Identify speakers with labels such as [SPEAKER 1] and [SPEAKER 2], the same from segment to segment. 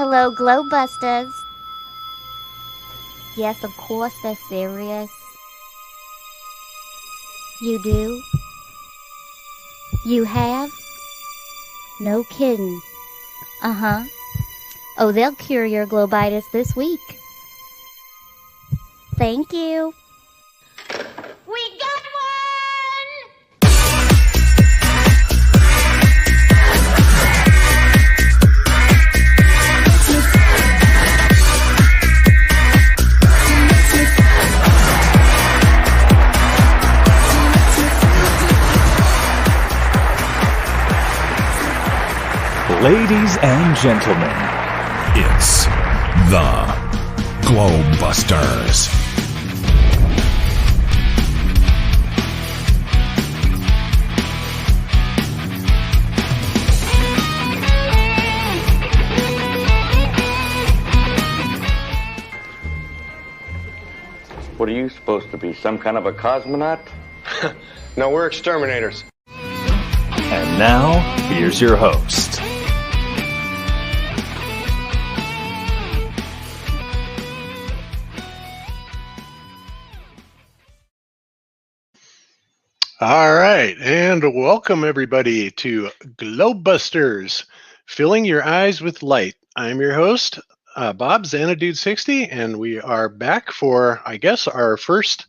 [SPEAKER 1] Hello, GLOBEBUSTERS. Yes, of course they're serious. You do? You have? No kidding. Uh-huh. Oh, they'll cure your globitis this week. Thank you. We got one!
[SPEAKER 2] Ladies and gentlemen, it's the GLOBEBUSTERS.
[SPEAKER 3] What are you supposed to be, some kind of a cosmonaut?
[SPEAKER 4] No, we're exterminators.
[SPEAKER 2] And now, here's your host.
[SPEAKER 5] All right, and welcome everybody to GLOBEBUSTERS, filling your eyes with light. I'm your host, Bob Xanadude60, and we are back for, I guess, our first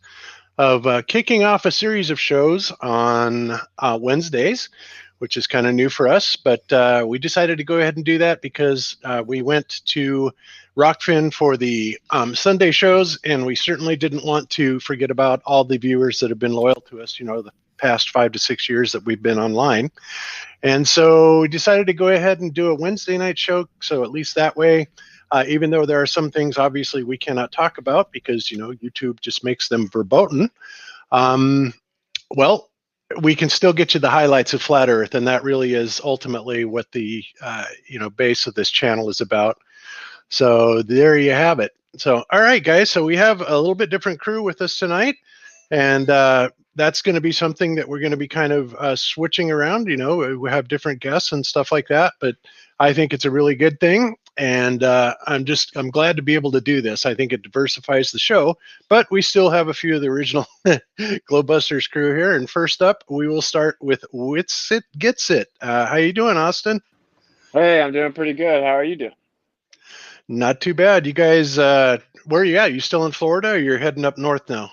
[SPEAKER 5] of kicking off a series of shows on Wednesdays, which is kind of new for us, but we decided to go ahead and do that because we went to Rockfin for the Sunday shows, and we certainly didn't want to forget about all the viewers that have been loyal to us, you know, the past 5 to 6 years that we've been online. And so we decided to go ahead and do a Wednesday night show, so at least that way, even though there are some things obviously we cannot talk about because, you know, YouTube just makes them verboten, well, we can still get you the highlights of Flat Earth, and that really is ultimately what the base of this channel is about. So there you have it. So, all right, guys. So we have a little bit different crew with us tonight, and that's going to be something that we're going to be kind of switching around. You know, we have different guests and stuff like that, but I think it's a really good thing, and I'm glad to be able to do this. I think it diversifies the show, but we still have a few of the original GLOBEBUSTERS crew here. And first up, we will start with Wits It Gets It. How you doing, Austin?
[SPEAKER 6] Hey, I'm doing pretty good. How are you doing?
[SPEAKER 5] Not too bad. You guys, where are you at? You still in Florida, or you're heading up north now?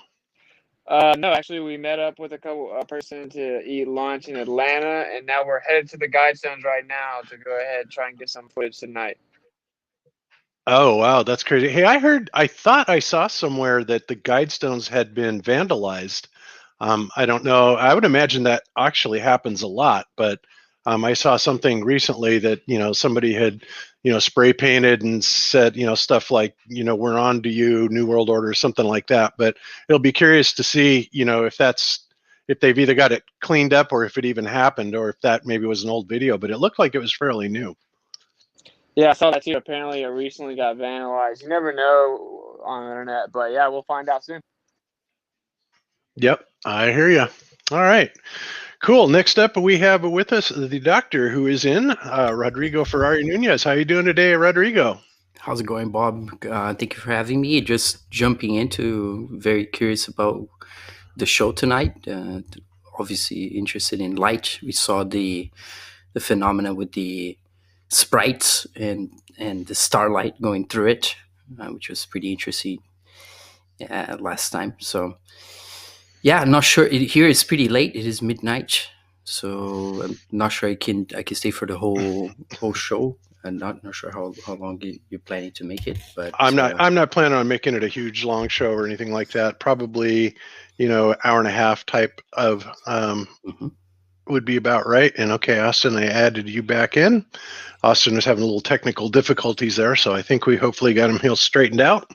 [SPEAKER 6] No, actually, we met up with a person to eat lunch in Atlanta, and now we're headed to the Guidestones right now to go ahead and try and get some footage tonight.
[SPEAKER 5] Oh, wow, that's crazy. Hey, I thought I saw somewhere that the Guidestones had been vandalized. I don't know. I would imagine that actually happens a lot, but I saw something recently that, you know, somebody had, you know, spray painted and said, you know, stuff like, you know, we're on to you, New World Order, something like that. But it'll be curious to see, you know, if they've either got it cleaned up or if it even happened, or if that maybe was an old video, but it looked like it was fairly new.
[SPEAKER 6] Yeah, I saw that too. Apparently it recently got vandalized. You never know on the internet, but yeah, we'll find out soon.
[SPEAKER 5] Yep, I hear you. All right. Cool. Next up, we have with us the doctor who is in, Rodrigo Ferrari Nunez. How are you doing today, Rodrigo?
[SPEAKER 7] How's it going, Bob? Thank you for having me. Just jumping into, very curious about the show tonight. Obviously interested in light. We saw the phenomena with the sprites and the starlight going through it, which was pretty interesting last time. So yeah, I'm not sure. Here it's pretty late. It is midnight, so I'm not sure I can stay for the whole show. I'm not sure how long you're planning to make it, but
[SPEAKER 5] I'm not planning on making it a huge long show or anything like that. Probably, you know, hour and a half type of would be about right. And okay, Austin, I added you back in. Austin was having a little technical difficulties there, so I think we hopefully got him straightened out.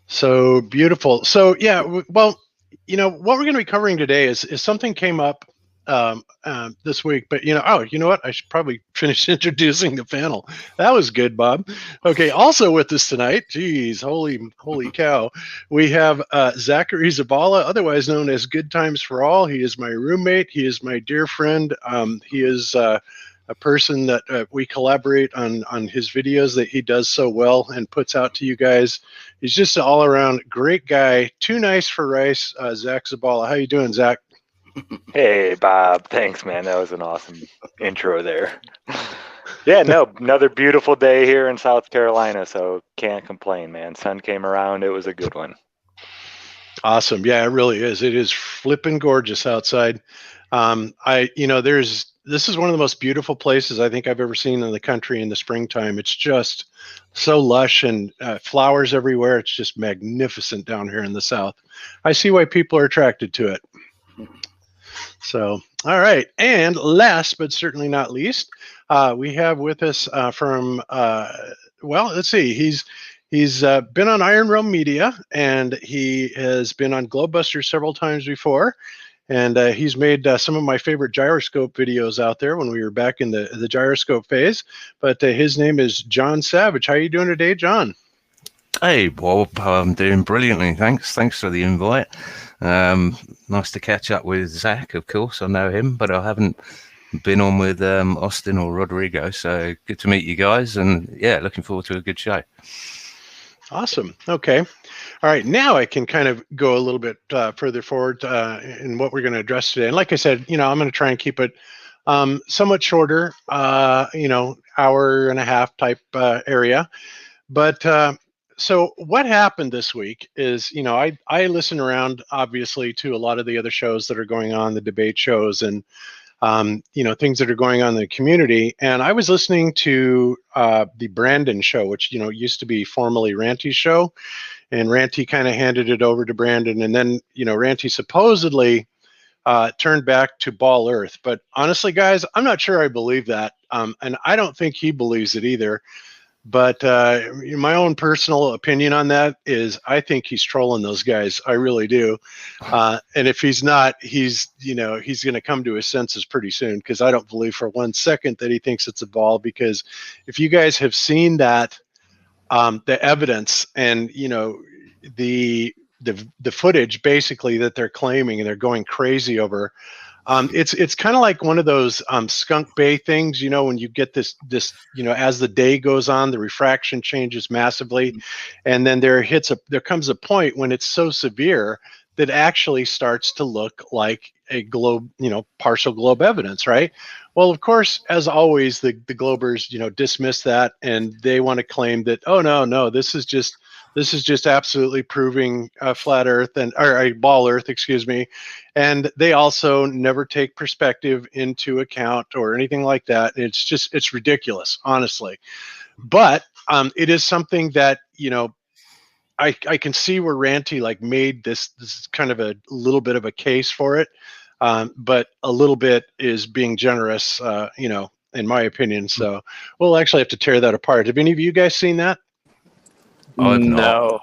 [SPEAKER 5] So beautiful. So yeah, well, you know, what we're going to be covering today is something came up this week, but you know what? I should probably finish introducing the panel. That was good, Bob. Okay, also with us tonight, geez, holy cow, we have Zachary Zabala, otherwise known as Good Times for All. He is my roommate. He is my dear friend. He is a person that we collaborate on his videos that he does so well and puts out to you guys. He's just an all-around great guy. Too nice for rice. Zack Zabala. How you doing, Zack?
[SPEAKER 8] Hey, Bob. Thanks, man. That was an awesome intro there. Yeah, no, another beautiful day here in South Carolina, so can't complain, man. Sun came around. It was a good one.
[SPEAKER 5] Awesome. Yeah, it really is. It is flipping gorgeous outside. This is one of the most beautiful places I think I've ever seen in the country in the springtime. It's just so lush and flowers everywhere. It's just magnificent down here in the South. I see why people are attracted to it. So, all right. And last but certainly not least, we have with us let's see. He's been on Iron Realm Media, and he has been on GLOBEBUSTERS several times before. And he's made some of my favorite gyroscope videos out there when we were back in the gyroscope phase. But his name is John Savage. How are you doing today, John?
[SPEAKER 9] Hey, Bob. I'm doing brilliantly. Thanks for the invite. Nice to catch up with Zack, of course. I know him, but I haven't been on with Austin or Rodrigo. So good to meet you guys. And yeah, looking forward to a good show.
[SPEAKER 5] Awesome. Okay. All right. Now I can kind of go a little bit further forward in what we're going to address today. And like I said, I'm going to try and keep it somewhat shorter, hour and a half type area. But so what happened this week is, I listen around, obviously, to a lot of the other shows that are going on, the debate shows and, things that are going on in the community. And I was listening to the Brandon show, which, used to be formerly Ranty's show. And Ranty kind of handed it over to Brandon. And then, Ranty supposedly turned back to Ball Earth. But honestly, guys, I'm not sure I believe that. And I don't think he believes it either. But my own personal opinion on that is I think he's trolling those guys. I really do. And if he's not, he's going to come to his senses pretty soon, because I don't believe for 1 second that he thinks it's a ball. Because if you guys have seen that, the evidence and, the footage basically that they're claiming and they're going crazy over, it's kind of like one of those skunk bay things, when you get this as the day goes on, the refraction changes massively, and then there comes a point when it's so severe that actually starts to look like a globe, partial globe evidence, right? Well, of course, as always, the globers, dismiss that, and they want to claim that, oh no, this is just absolutely proving flat Earth or ball Earth, excuse me. And they also never take perspective into account or anything like that. It's ridiculous, honestly. But it is something that, I can see where Ranty made this kind of a little bit of a case for it. But a little bit is being generous, in my opinion. So we'll actually have to tear that apart. Have any of you guys seen that?
[SPEAKER 6] No.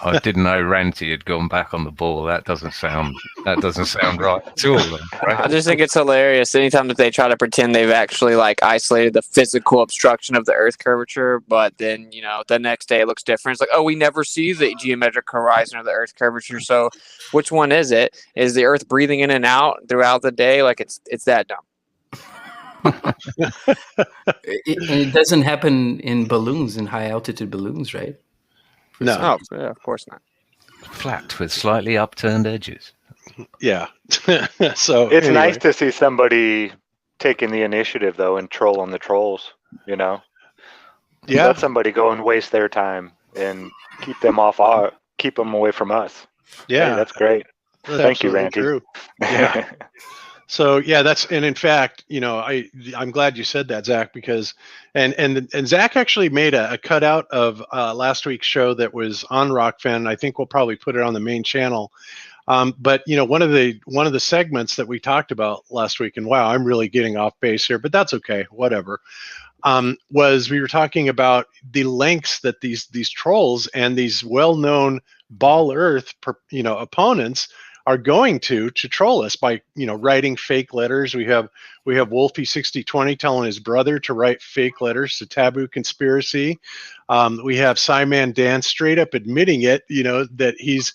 [SPEAKER 9] I didn't know Ranty had gone back on the ball. That doesn't sound right at all. Right?
[SPEAKER 6] I just think it's hilarious. Anytime that they try to pretend they've actually isolated the physical obstruction of the Earth curvature, but then the next day it looks different. It's like, oh, we never see the geometric horizon of the Earth curvature. So, which one is it? Is the Earth breathing in and out throughout the day? It's that dumb.
[SPEAKER 7] It doesn't happen in balloons, in high altitude balloons, right?
[SPEAKER 5] No.
[SPEAKER 6] Oh, yeah, of course not.
[SPEAKER 9] Flat with slightly upturned edges.
[SPEAKER 5] Yeah. So
[SPEAKER 8] It's
[SPEAKER 5] anyway.
[SPEAKER 8] nice to see somebody taking the initiative, though, and trolling the trolls,
[SPEAKER 5] Yeah.
[SPEAKER 8] Let somebody go and waste their time and keep them away from us.
[SPEAKER 5] Yeah.
[SPEAKER 8] Hey, that's great.
[SPEAKER 5] That's
[SPEAKER 8] Thank you,
[SPEAKER 5] absolutely
[SPEAKER 8] Ranty.
[SPEAKER 5] true. Yeah. So yeah, and in fact, I'm glad you said that, Zack, because and Zack actually made a cutout of last week's show that was on Rockfin. I think we'll probably put it on the main channel. But one of the segments that we talked about last week, and wow, I'm really getting off base here, but that's okay, whatever. Was we were talking about the lengths that these trolls and these well-known Ball Earth opponents are going to troll us by writing fake letters. We have Wolfie 6020 telling his brother to write fake letters to Taboo Conspiracy. We have Cyman Dan straight up admitting it, that he's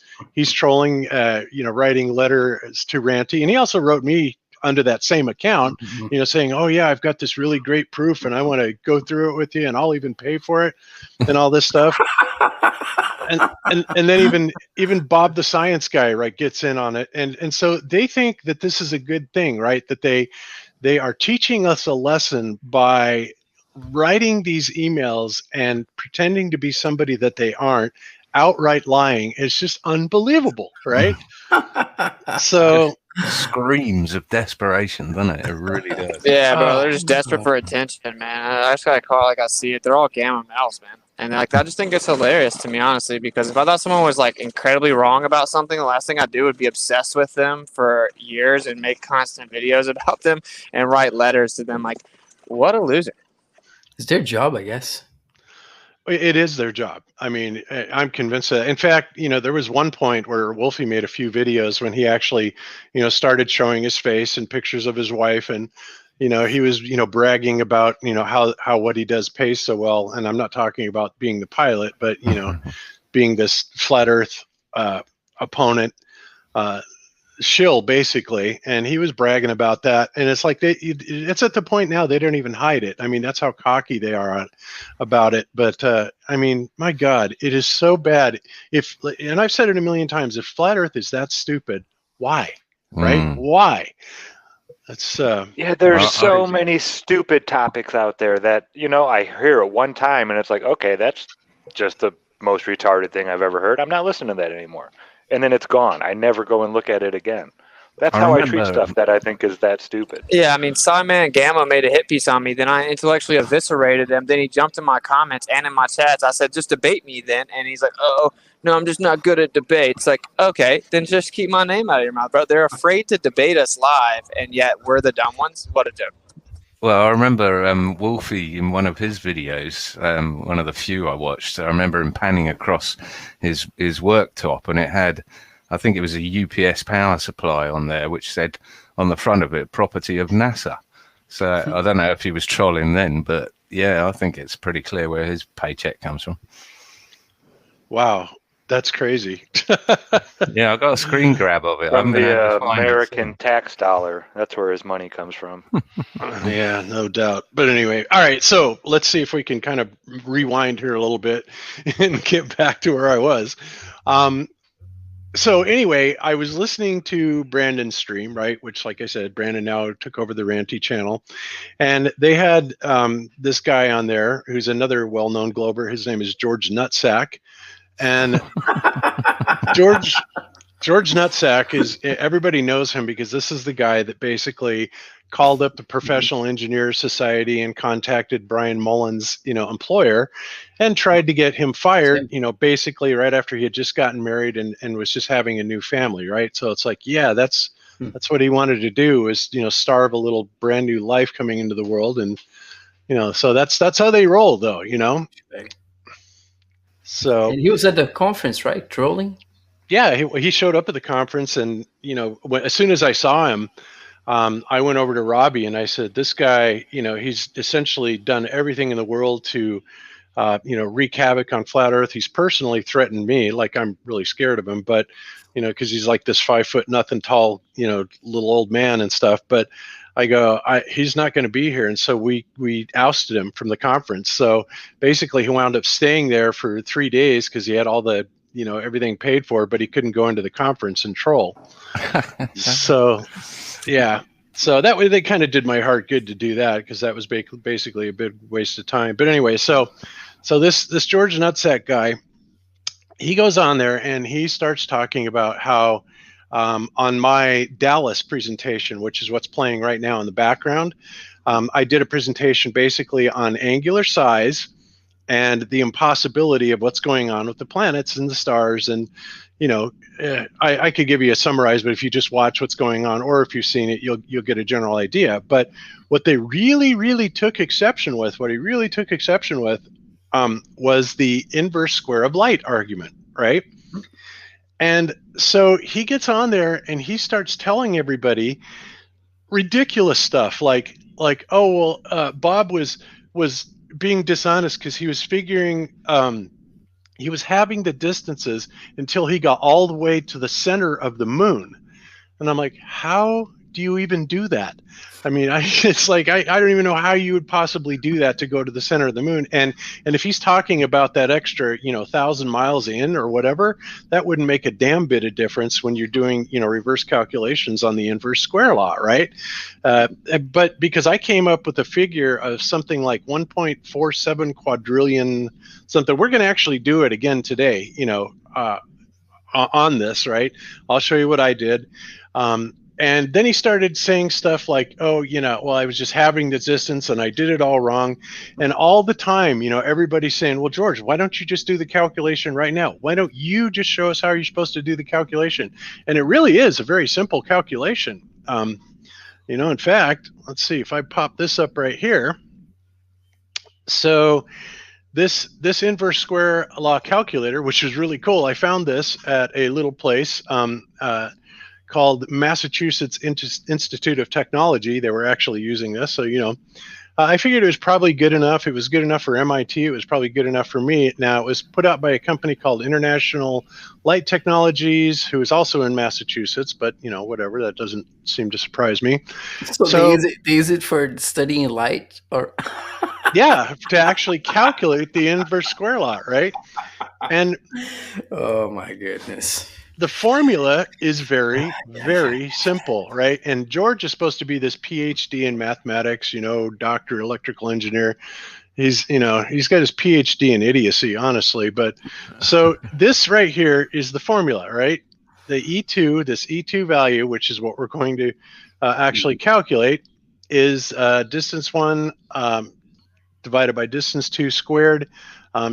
[SPEAKER 5] trolling, writing letters to Ranty, and he also wrote me under that same account,
[SPEAKER 7] Mhm.
[SPEAKER 5] saying, oh yeah, I've got this really great proof and I want to go through it with you and I'll even pay for it and all this stuff. And then even Bob the science guy, right, gets in on it. And so they think that this is a good thing, right? That they are teaching us a lesson by writing these emails and pretending to be somebody that they aren't, outright lying. It's just unbelievable, right? So
[SPEAKER 9] Screams of desperation, doesn't it? It really does.
[SPEAKER 6] Yeah, bro, they're just desperate for attention, man. I just gotta call it like I see it. They're all gamma males, man. And like I just think it's hilarious to me, honestly, because if I thought someone was like incredibly wrong about something, the last thing I'd do would be obsessed with them for years and make constant videos about them and write letters to them. Like, what a loser.
[SPEAKER 7] It's their job, I guess.
[SPEAKER 5] it is their job. I mean, I'm convinced that. In fact, there was one point where Wolfie made a few videos when he actually, started showing his face and pictures of his wife, and he was, bragging about, how what he does pays so well. And I'm not talking about being the pilot, but being this flat Earth opponent. Shill, basically, and he was bragging about that, and it's like it's at the point now they don't even hide it. I mean, that's how cocky they are about it. But I mean, my God, it is so bad. And I've said it a million times, if flat Earth is that stupid, why? Right? Why? That's
[SPEAKER 8] yeah. There's so many stupid topics out there that I hear it one time and it's like, okay, that's just the most retarded thing I've ever heard. I'm not listening to that anymore. And then it's gone. I never go and look at it again. That's how I treat stuff that I think is that stupid.
[SPEAKER 6] Yeah, I mean, Simon Gamma made a hit piece on me. Then I intellectually eviscerated him. Then he jumped in my comments and in my chats. I said, just debate me then. And he's like, oh, no, I'm just not good at debates. Like, okay, then just keep my name out of your mouth, bro. They're afraid to debate us live, and yet we're the dumb ones. What a joke.
[SPEAKER 9] Well, I remember Wolfie in one of his videos, one of the few I watched. I remember him panning across his worktop, and it had, I think it was a UPS power supply on there, which said on the front of it, property of NASA. So I don't know if he was trolling then, but yeah, I think it's pretty clear where his paycheck comes from.
[SPEAKER 5] Wow. That's crazy.
[SPEAKER 9] Yeah, I got a screen grab of it.
[SPEAKER 8] From the American tax dollar. That's where his money comes from.
[SPEAKER 5] Yeah, no doubt. But anyway, all right. So let's see if we can kind of rewind here a little bit and get back to where I was. So anyway, I was listening to Brandon's stream, right? Which, like I said, Brandon now took over the Ranty channel. And they had this guy on there who's another well-known Glober. His name is George Nutsack. And George Nutsack is, everybody knows him because this is the guy that basically called up the Professional Engineers Society and contacted Brian Mullen's, employer, and tried to get him fired, basically right after he had just gotten married and was just having a new family, right? So it's like, yeah, that's what he wanted to do, is starve a little brand new life coming into the world, and so that's how they roll, though, So
[SPEAKER 7] and he was at the conference, right? Trolling?
[SPEAKER 5] Yeah, he showed up at the conference, and as soon as I saw him, I went over to Robbie and I said, "This guy, he's essentially done everything in the world to, wreak havoc on flat Earth. He's personally threatened me, like I'm really scared of him, but because he's like this 5 foot nothing tall, little old man and stuff. But I go, he's not going to be here. And so we ousted him from the conference. So basically he wound up staying there for 3 days because he had all the, everything paid for, but he couldn't go into the conference and troll. So, yeah. So that way they kind of did my heart good to do that, because that was basically a big waste of time. But anyway, so this George Nutsack guy, he goes on there and he starts talking about how, on my Dallas presentation, which is what's playing right now in the background, I did a presentation basically on angular size and the impossibility of what's going on with the planets and the stars. And, I could give you a summarize, but if you just watch what's going on, or if you've seen it, you'll get a general idea. But what they really, really took exception with, was the inverse square of light argument, right? And so he gets on there and he starts telling everybody ridiculous stuff like, oh, well, Bob was being dishonest because he was figuring, he was having the distances until he got all the way to the center of the moon. And I'm like, how do you even do that? I mean, it's like I don't even know how you would possibly do that to go to the center of the moon. And if he's talking about that extra, 1,000 miles in or whatever, that wouldn't make a damn bit of difference when you're doing, reverse calculations on the inverse square law, right? But because I came up with a figure of something like 1.47 quadrillion something, we're going to actually do it again today, on this, right? I'll show you what I did. And then he started saying stuff like, oh, well, I was just having the distance and I did it all wrong. And all the time, everybody's saying, well, George, why don't you just do the calculation right now? Why don't you just show us how you're supposed to do the calculation? And it really is a very simple calculation. In fact, let's see if I pop this up right here. So this inverse square law calculator, which is really cool. I found this at a little place called Massachusetts Institute of Technology. They were actually using this. So, I figured it was probably good enough. It was good enough for MIT. It was probably good enough for me. Now, it was put out by a company called International Light Technologies, who is also in Massachusetts, but, whatever. That doesn't seem to surprise me.
[SPEAKER 7] So they use it for studying light, or
[SPEAKER 5] yeah, to actually calculate the inverse square law, right? And
[SPEAKER 7] oh my goodness.
[SPEAKER 5] The formula is very, very simple, right? And George is supposed to be this PhD in mathematics, doctor, electrical engineer. He's got his PhD in idiocy, honestly. But so this right here is the formula, right? The E2, this E2 value, which is what we're going to actually calculate, is distance 1 divided by distance 2 squared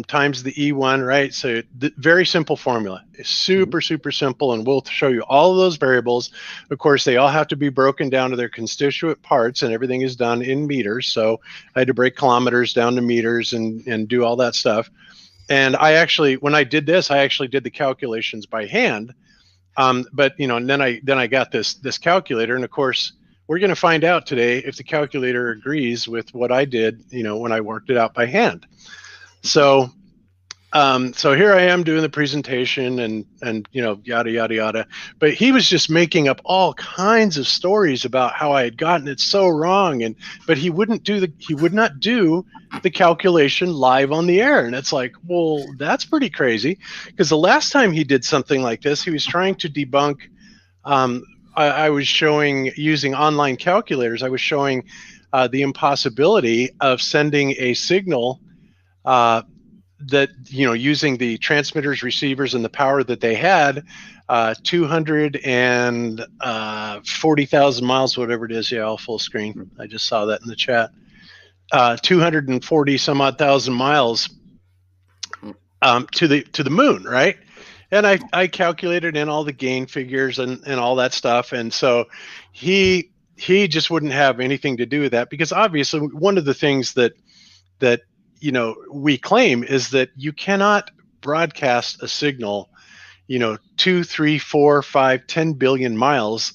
[SPEAKER 5] times the E1, right? So very simple formula. It's super, super simple, and we'll show you all of those variables. Of course, they all have to be broken down to their constituent parts, and everything is done in meters. So I had to break kilometers down to meters and do all that stuff. And I actually, when I did this, I actually did the calculations by hand. But and then I got this calculator, and of course, we're going to find out today if the calculator agrees with what I did, when I worked it out by hand. So here I am doing the presentation and yada, yada, yada. But he was just making up all kinds of stories about how I had gotten it so wrong. But he would not do the calculation live on the air. And it's like, well, that's pretty crazy. Because the last time he did something like this, he was trying to debunk, I was showing, using online calculators, I was showing the impossibility of sending a signal that, using the transmitters, receivers, and the power that they had, 240,000 miles, whatever it is. Yeah, all full screen. I just saw that in the chat. 240 some odd thousand miles to the moon, right? And I calculated in all the gain figures and all that stuff. And so he just wouldn't have anything to do with that, because obviously one of the things that we claim is that you cannot broadcast a signal, 2, 3, 4, 5, 10 billion miles,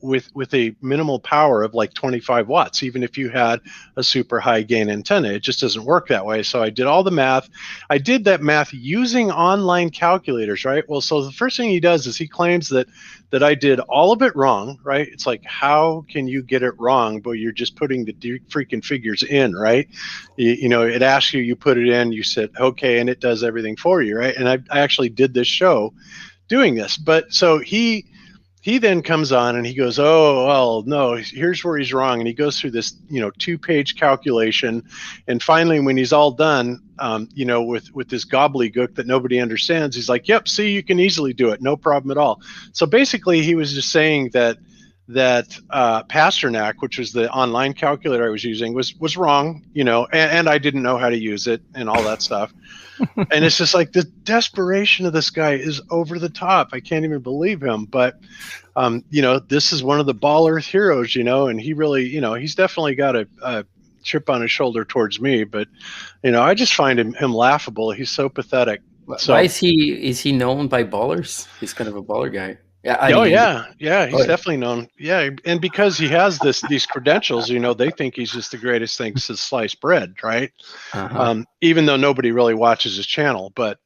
[SPEAKER 5] with a minimal power of like 25 watts, even if you had a super high gain antenna. It just doesn't work that way. So I did all the math. I did that math using online calculators, right? Well, so the first thing he does is he claims that I did all of it wrong, right? It's like, how can you get it wrong, but you're just putting the freaking figures in, right? It asks you, you put it in, you said, okay, and it does everything for you, right? And I actually did this show doing this. But so he then comes on and he goes, oh, well, no, here's where he's wrong. And he goes through this, 2-page calculation. And finally, when he's all done, with this gobbledygook that nobody understands, he's like, yep, see, you can easily do it. No problem at all. So basically, he was just saying that Pasternak, which was the online calculator I was using, was wrong, and I didn't know how to use it and all that stuff. And it's just like the desperation of this guy is over the top. I can't even believe him. But, this is one of the Ball Earth heroes, and he really, he's definitely got a chip on his shoulder towards me. But, I just find him laughable. He's so pathetic. So,
[SPEAKER 7] why is he known by ballers? He's kind of a baller guy.
[SPEAKER 5] Yeah, he's definitely known. Yeah, and because he has these credentials, they think he's just the greatest thing since sliced bread, right?
[SPEAKER 7] Uh-huh.
[SPEAKER 5] Even though nobody really watches his channel, but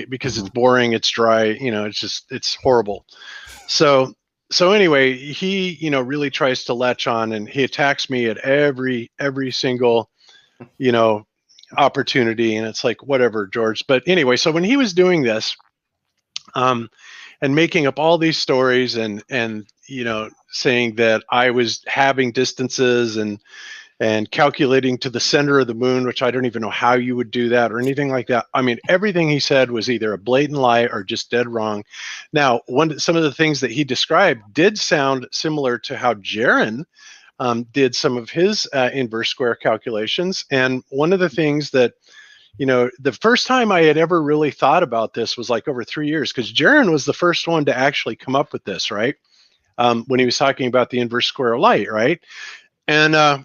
[SPEAKER 5] because it's boring, it's dry, it's horrible. So So anyway, he, you know, really tries to latch on, and he attacks me at every single, you know, opportunity. And it's like, whatever, George. But anyway, so when he was doing this, and making up all these stories and, you know, saying that I was having distances and calculating to the center of the moon, which I don't even know how you would do that or anything like that. I mean, everything he said was either a blatant lie or just dead wrong. Now, some of the things that he described did sound similar to how Jeran did some of his inverse square calculations. And one of the things that, you know, the first time I had ever really thought about this was like over 3 years, because Jeran was the first one to actually come up with this, right? When he was talking about the inverse square of light, right? And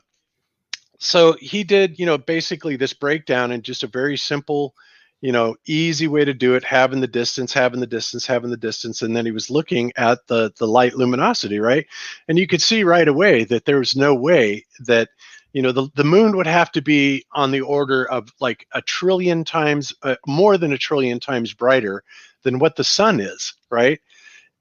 [SPEAKER 5] so he did, you know, basically this breakdown in just a very simple, you know, easy way to do it, having the distance, having the distance, having the distance. And then he was looking at the light luminosity, right? And you could see right away that there was no way that, you know, the moon would have to be on the order of like a trillion times, more than a trillion times brighter than what the sun is, right?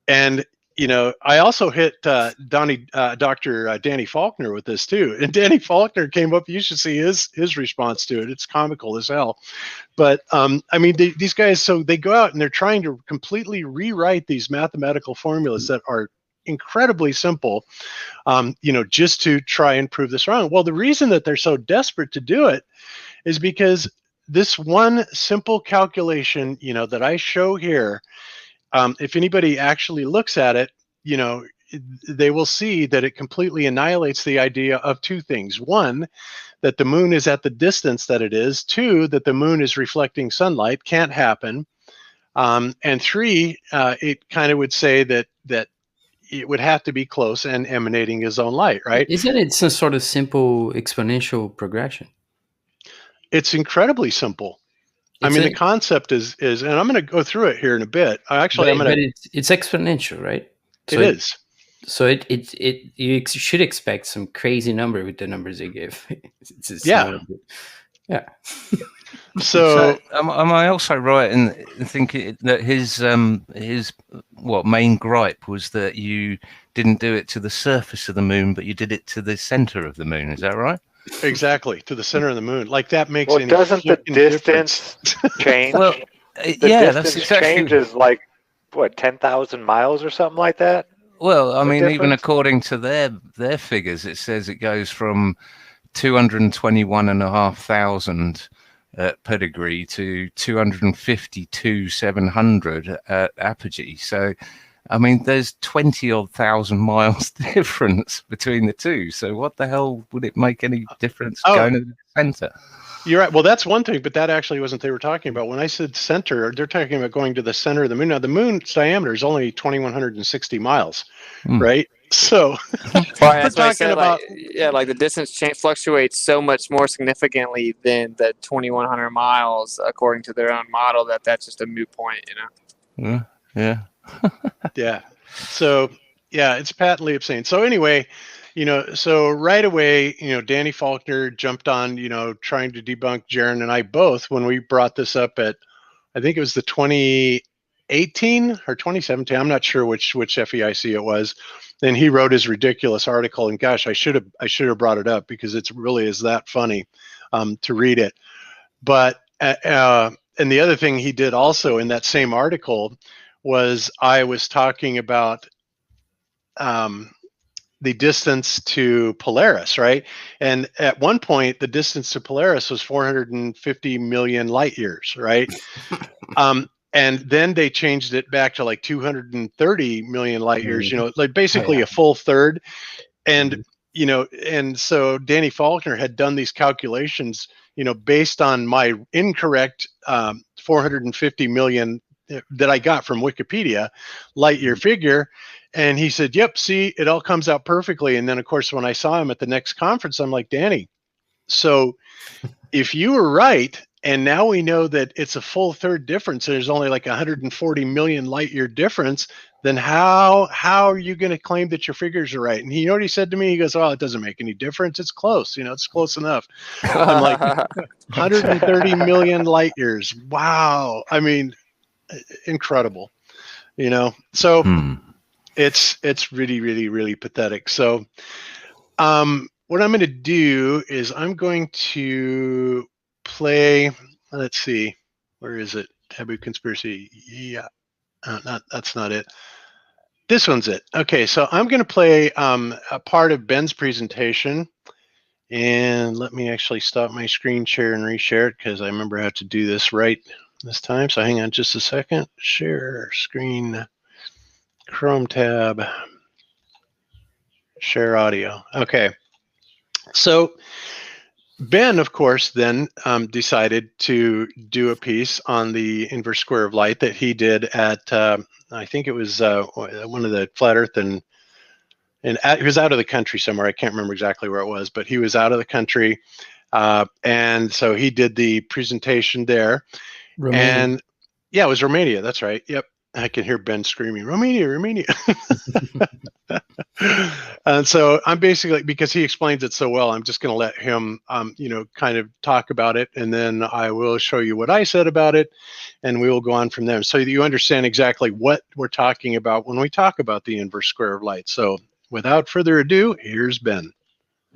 [SPEAKER 5] And you know, I also hit Dr. Danny Faulkner with this too, and Danny Faulkner came up. You should see his response to it. It's comical as hell. But I mean, these guys, so they go out and they're trying to completely rewrite these mathematical formulas that are incredibly simple, you know, just to try and prove this wrong. Well, the reason that they're so desperate to do it is because this one simple calculation, you know, that I show here. If anybody actually looks at it, you know, they will see that it completely annihilates the idea of two things. One, that the moon is at the distance that it is. Two, that the moon is reflecting sunlight. Can't happen. And three, it kind of would say that it would have to be close and emanating his own light, right?
[SPEAKER 7] Isn't it some sort of simple exponential progression?
[SPEAKER 5] It's incredibly simple. I mean, the concept is, and I'm going to go through it here in a bit. Actually,
[SPEAKER 7] but it's exponential, right? So
[SPEAKER 5] it is.
[SPEAKER 7] So you should expect some crazy number with the numbers they give.
[SPEAKER 5] Yeah.
[SPEAKER 7] Yeah.
[SPEAKER 5] So
[SPEAKER 9] am I also right in thinking that his main gripe was that you didn't do it to the surface of the moon, but you did it to the center of the moon? Is that right?
[SPEAKER 5] Exactly, to the center of the moon. Like that makes
[SPEAKER 8] well, doesn't the distance change?
[SPEAKER 9] Well,
[SPEAKER 8] the
[SPEAKER 9] yeah,
[SPEAKER 8] distance
[SPEAKER 9] that's exactly
[SPEAKER 8] changes like what 10,000 miles or something like that.
[SPEAKER 9] Well, I mean,
[SPEAKER 8] difference?
[SPEAKER 9] even according to their figures, it says it goes from 221,500 at pedigree to 252,700 at apogee. So, I mean, there's 20-odd thousand miles difference between the two. So what the hell would it make any difference going to the center?
[SPEAKER 5] You're right. Well, that's one thing, but that actually wasn't they were talking about. When I said center, they're talking about going to the center of the moon. Now, the moon's diameter is only 2,160 miles, right? So
[SPEAKER 6] that's what I said, about like the distance fluctuates so much more significantly than the 2,100 miles, according to their own model. That's just a moot point, you know.
[SPEAKER 9] Yeah.
[SPEAKER 5] Yeah. So yeah, it's patently obscene. So anyway, you know, so right away, you know, Danny Faulkner jumped on, you know, trying to debunk Jeran and I both when we brought this up at, I think it was the 2018 or 2017. I'm not sure which FEIC it was. Then he wrote his ridiculous article, and gosh, I should have brought it up because it really is that funny to read it. But and the other thing he did also in that same article was I was talking about the distance to Polaris, right? And at one point, the distance to Polaris was 450 million light years, right? And then they changed it back to like 230 million light years, you know, like basically a full third. And, you know, and so Danny Faulkner had done these calculations, you know, based on my incorrect 450 million that I got from Wikipedia light year figure. And he said, yep, see, it all comes out perfectly. And then, of course, when I saw him at the next conference, I'm like, Danny, so if you were right, and now we know that it's a full third difference, and there's only like 140 million light year difference, then how are you going to claim that your figures are right? And you know what he said to me? He goes, oh, it doesn't make any difference. It's close. You know, it's close enough. I'm like, 130 million light years. Wow. I mean, incredible, you know? So It's really, really, really pathetic. So what I'm going to do is I'm going to play, let's see, where is it? Taboo Conspiracy. Yeah, that's not it. This one's it. Okay, so I'm going to play a part of Ben's presentation. And let me actually stop my screen share and reshare it because I remember how to do this right this time. So hang on just a second. Share screen, Chrome tab, share audio. Okay. So Ben, of course, then decided to do a piece on the inverse square of light that he did at, I think it was one of the Flat Earth and he was out of the country somewhere. I can't remember exactly where it was, but he was out of the country. And so he did the presentation there.
[SPEAKER 10] Romania.
[SPEAKER 5] And yeah, it was Romania. That's right. Yep. I can hear Ben screaming, Romania, Romania. And so I'm basically, because he explains it so well, I'm just going to let him, kind of talk about it. And then I will show you what I said about it. And we will go on from there. So you understand exactly what we're talking about when we talk about the inverse square of light. So without further ado, here's Ben.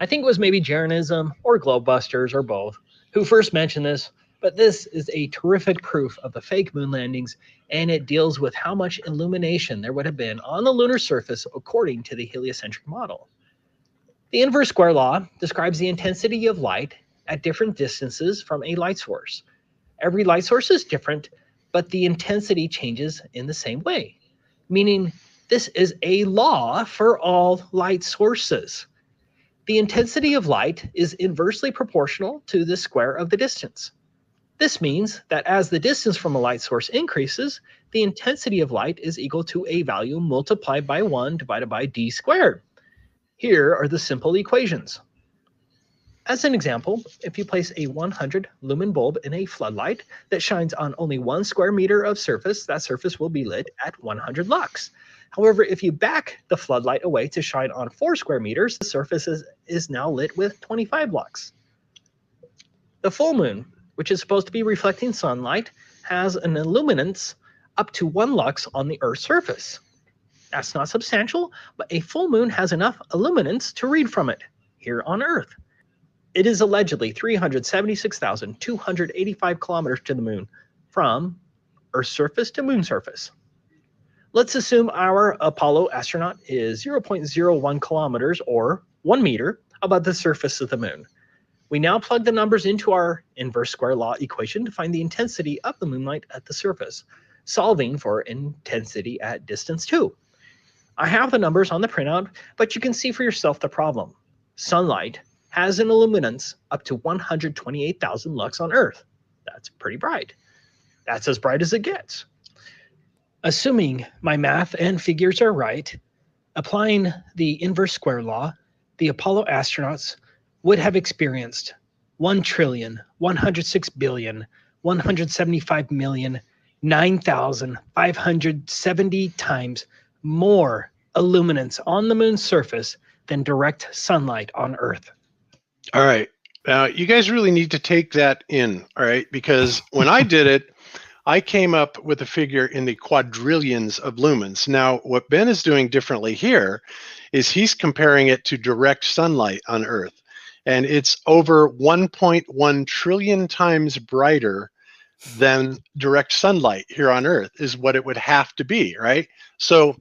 [SPEAKER 10] I think it was maybe Jeranism or GLOBEBUSTERS or both who first mentioned this, but this is a terrific proof of the fake moon landings, and it deals with how much illumination there would have been on the lunar surface according to the heliocentric model. The inverse square law describes the intensity of light at different distances from a light source. Every light source is different, but the intensity changes in the same way, meaning this is a law for all light sources. The intensity of light is inversely proportional to the square of the distance. This means that as the distance from a light source increases, the intensity of light is equal to a value multiplied by 1 divided by d squared. Here are the simple equations. As an example, if you place a 100 lumen bulb in a floodlight that shines on only 1 square meter of surface, that surface will be lit at 100 lux. However, if you back the floodlight away to shine on 4 square meters, the surface is now lit with 25 lux. The full moon, which is supposed to be reflecting sunlight, has an illuminance up to 1 lux on the Earth's surface. That's not substantial, but a full moon has enough illuminance to read from it here on Earth. It is allegedly 376,285 kilometers to the moon from Earth's surface to moon surface. Let's assume our Apollo astronaut is 0.01 kilometers or 1 meter above the surface of the moon. We now plug the numbers into our inverse square law equation to find the intensity of the moonlight at the surface, solving for intensity at distance 2. I have the numbers on the printout, but you can see for yourself the problem. Sunlight has an illuminance up to 128,000 lux on Earth. That's pretty bright. That's as bright as it gets. Assuming my math and figures are right, applying the inverse square law, the Apollo astronauts would have experienced 1,106,175,009,570 times more illuminance on the moon's surface than direct sunlight on Earth.
[SPEAKER 5] All right. Now, you guys really need to take that in, all right? Because when I did it, I came up with a figure in the quadrillions of lumens. Now, what Ben is doing differently here is he's comparing it to direct sunlight on Earth. And it's over 1.1 trillion times brighter than direct sunlight here on Earth is what it would have to be, right? So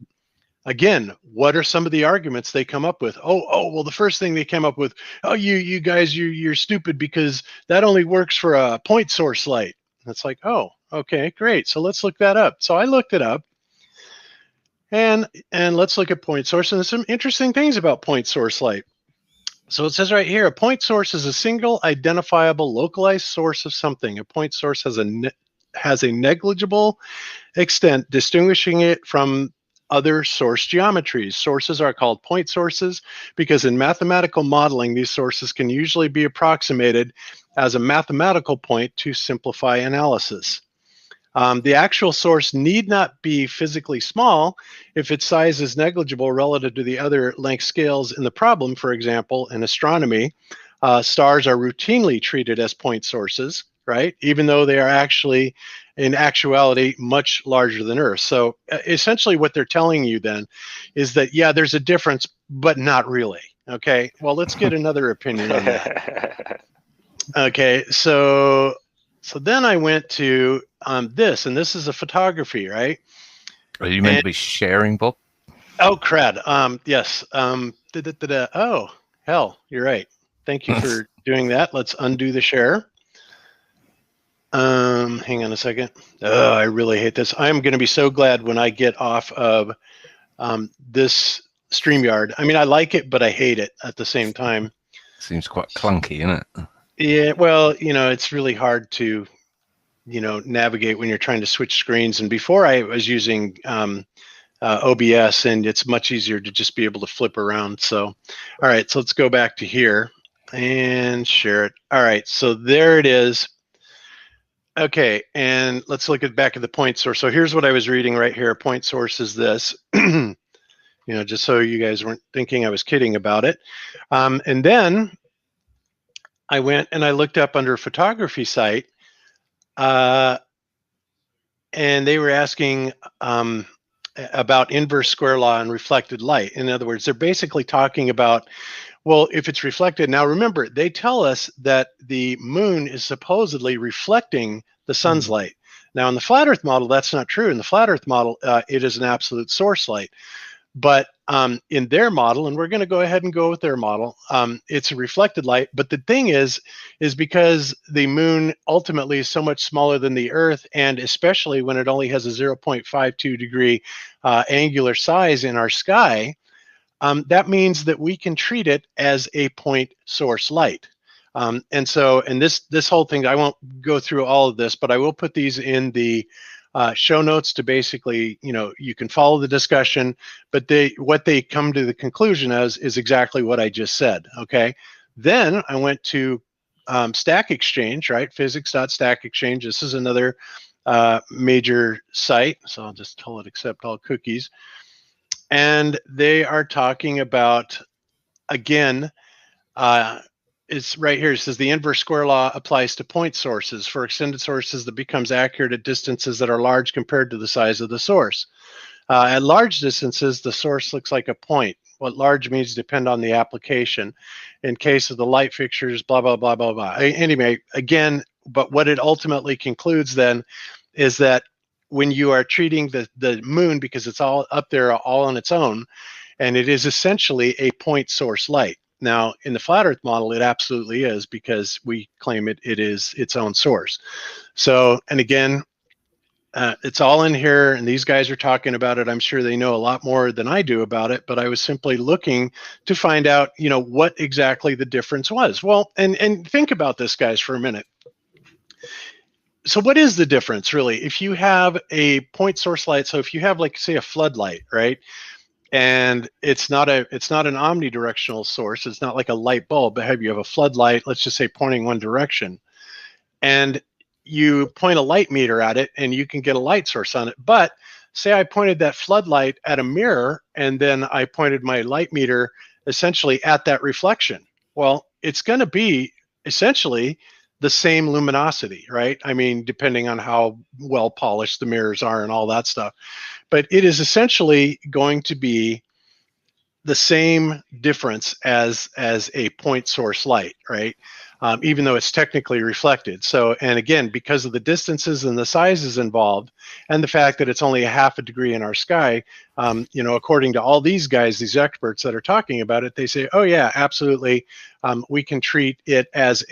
[SPEAKER 5] again, what are some of the arguments they come up with? Well, the first thing they came up with, you guys, you're stupid because that only works for a point source light. It's like, oh, okay, great. So let's look that up. So I looked it up, and let's look at point source. And there's some interesting things about point source light. So it says right here, a point source is a single identifiable localized source of something. A point source has a negligible extent distinguishing it from other source geometries. Sources are called point sources because in mathematical modeling, these sources can usually be approximated as a mathematical point to simplify analysis. The actual source need not be physically small if its size is negligible relative to the other length scales in the problem. For example, in astronomy, stars are routinely treated as point sources. right? Even though they are actually, in actuality, much larger than Earth. So essentially what they're telling you then is that, yeah, there's a difference, but not really. Okay, well, let's get another opinion on that. Okay, so then I went to this, and this is a photography, right?
[SPEAKER 9] Are you meant to be sharing, Bob?
[SPEAKER 5] Oh, crud. Yes. Oh, hell, you're right. Thank you for doing that. Let's undo the share. Hang on a second. Oh, I really hate this. I'm going to be so glad when I get off of this StreamYard. I mean, I like it, but I hate it at the same time.
[SPEAKER 9] Seems quite clunky, isn't it?
[SPEAKER 5] Yeah, well, it's really hard to, navigate when you're trying to switch screens. And before I was using OBS, and it's much easier to just be able to flip around. So, all right, so let's go back to here and share it. All right, so there it is. Okay, and let's look back at the point source. So here's what I was reading right here. Point source is this. Just so you guys weren't thinking I was kidding about it. And then I went and I looked up under photography site, and they were asking about inverse square law and reflected light. In other words, they're basically talking about, well, if it's reflected. Now, remember, they tell us that the moon is supposedly reflecting the sun's light. Now, in the flat Earth model, that's not true. In the flat Earth model, it is an absolute source light. But in their model, and we're going to go ahead and go with their model, it's a reflected light. But the thing is because the moon ultimately is so much smaller than the Earth, and especially when it only has a 0.52 degree angular size in our sky, that means that we can treat it as a point source light. And this whole thing, I won't go through all of this, but I will put these in the show notes to basically, you can follow the discussion, but what they come to the conclusion as is exactly what I just said. Okay. Then I went to Stack Exchange, right? Physics.Stack Exchange. This is another major site. So I'll just tell it accept all cookies. And they are talking about, again, it's right here. It says the inverse square law applies to point sources. For extended sources, that becomes accurate at distances that are large compared to the size of the source. At large distances, the source looks like a point. What large means depend on the application. In case of the light fixtures, blah, blah, blah, blah, blah. Anyway, again, but what it ultimately concludes then is that when you are treating the moon, because it's all up there all on its own, and it is essentially a point source light. Now, in the flat Earth model, it absolutely is, because we claim it is its own source. So, and again, it's all in here, and these guys are talking about it. I'm sure they know a lot more than I do about it, but I was simply looking to find out, what exactly the difference was. Well, and think about this, guys, for a minute. So what is the difference, really? If you have a point source light, so if you have, like, say, a floodlight, right? And it's not an omnidirectional source. It's not like a light bulb, but you have a floodlight, let's just say pointing one direction. And you point a light meter at it and you can get a light source on it. But say I pointed that floodlight at a mirror and then I pointed my light meter essentially at that reflection. Well, it's going to be essentially the same luminosity, right? I mean, depending on how well polished the mirrors are and all that stuff. But it is essentially going to be the same difference as a point source light, right? Even though it's technically reflected. So, and again, because of the distances and the sizes involved, and the fact that it's only a half a degree in our sky, according to all these guys, these experts that are talking about it, they say, oh yeah, absolutely, we can treat it as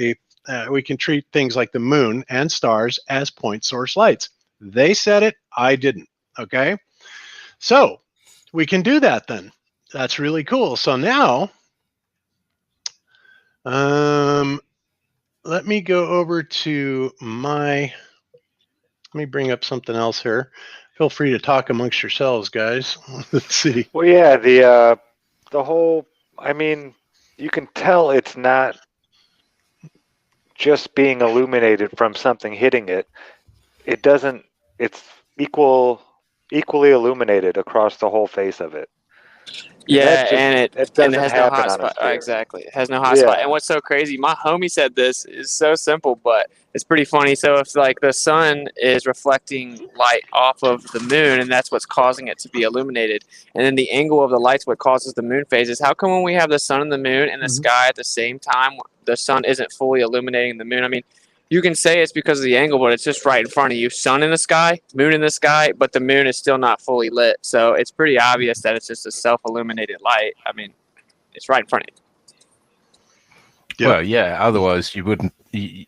[SPEAKER 5] we can treat things like the moon and stars as point source lights. They said it, I didn't. Okay, so we can do that then. That's really cool. So now, let me go over to let me bring up something else here. Feel free to talk amongst yourselves, guys. Let's see.
[SPEAKER 8] Well, yeah, the whole, I mean, you can tell it's not just being illuminated from something hitting it. It's equally illuminated across the whole face of it.
[SPEAKER 6] Yeah,
[SPEAKER 8] It
[SPEAKER 6] and
[SPEAKER 8] doesn't
[SPEAKER 6] it has no
[SPEAKER 8] happen on a
[SPEAKER 6] hotspot.
[SPEAKER 8] sphere.
[SPEAKER 6] Exactly, it has no hotspot.
[SPEAKER 8] Yeah.
[SPEAKER 6] And what's so crazy? My homie said this is so simple, but it's pretty funny. So if like the sun is reflecting light off of the moon, and that's what's causing it to be illuminated, and then the angle of the light's what causes the moon phases. How come when we have the sun and the moon in the sky at the same time, the sun isn't fully illuminating the moon? I mean, you can say it's because of the angle, but it's just right in front of you. Sun in the sky, moon in the sky, but the moon is still not fully lit. So it's pretty obvious that it's just a self-illuminated light. I mean, it's right in front of you.
[SPEAKER 5] Yep.
[SPEAKER 9] Well, yeah. Otherwise, you wouldn't. They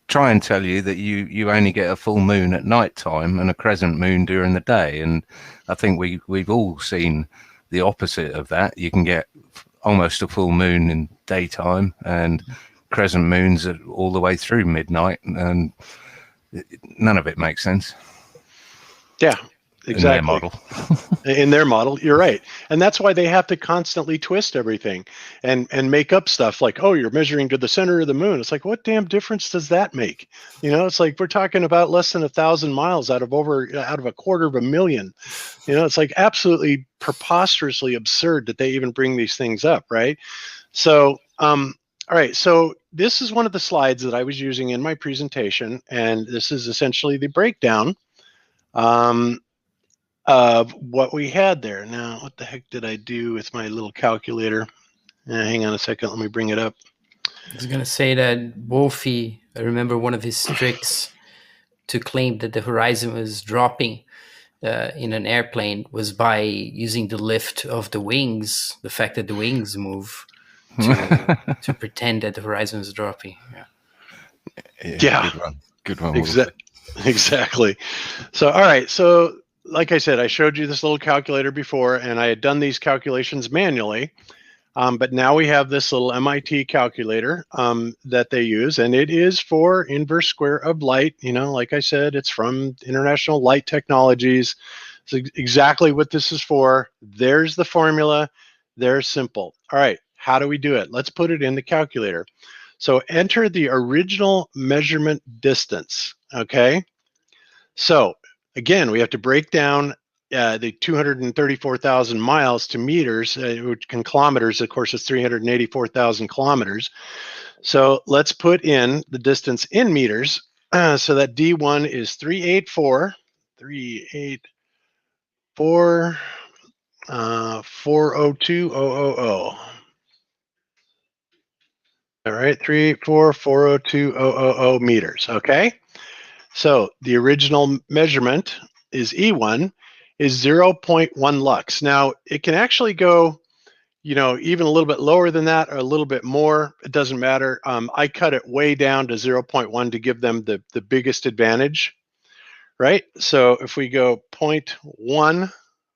[SPEAKER 9] try and tell you that you only get a full moon at night time and a crescent moon during the day. And I think we've all seen the opposite of that. You can get almost a full moon in daytime and crescent moons all the way through midnight, and none of it makes sense.
[SPEAKER 5] Yeah, exactly.
[SPEAKER 9] In their model.
[SPEAKER 5] In their model, you're right. And that's why they have to constantly twist everything and make up stuff like, oh, you're measuring to the center of the moon. It's like, what damn difference does that make? You know, it's like we're talking about less than 1,000 miles out of 250,000. You know, it's like absolutely preposterously absurd that they even bring these things up, right? So, all right, so this is one of the slides that I was using in my presentation, and this is essentially the breakdown of what we had there. Now, what the heck did I do with my little calculator? Hang on a second, let me bring it up.
[SPEAKER 7] I was going to say that Wolfie, I remember one of his tricks to claim that the horizon was dropping in an airplane was by using the lift of the wings, the fact that the wings move. To pretend that the horizon is dropping.
[SPEAKER 5] Yeah.
[SPEAKER 9] Good one.
[SPEAKER 5] Exactly. So, all right. So, like I said, I showed you this little calculator before, and I had done these calculations manually. But now we have this little MIT calculator that they use, and it is for inverse square of light. You know, like I said, it's from International Light Technologies. It's exactly what this is for. There's the formula. They're simple. All right. How do we do it? Let's put it in the calculator. So enter the original measurement distance, okay? So again, we have to break down the 234,000 miles to meters, which in kilometers, of course, is 384,000 kilometers. So let's put in the distance in meters. So that D1 is 402,000. All right, 384,402,000 meters. Okay, so the original measurement is E1 is 0.1 lux. Now it can actually go, you know, even a little bit lower than that or a little bit more. It doesn't matter. I cut it way down to 0.1 to give them the biggest advantage, right? So if we go 0.1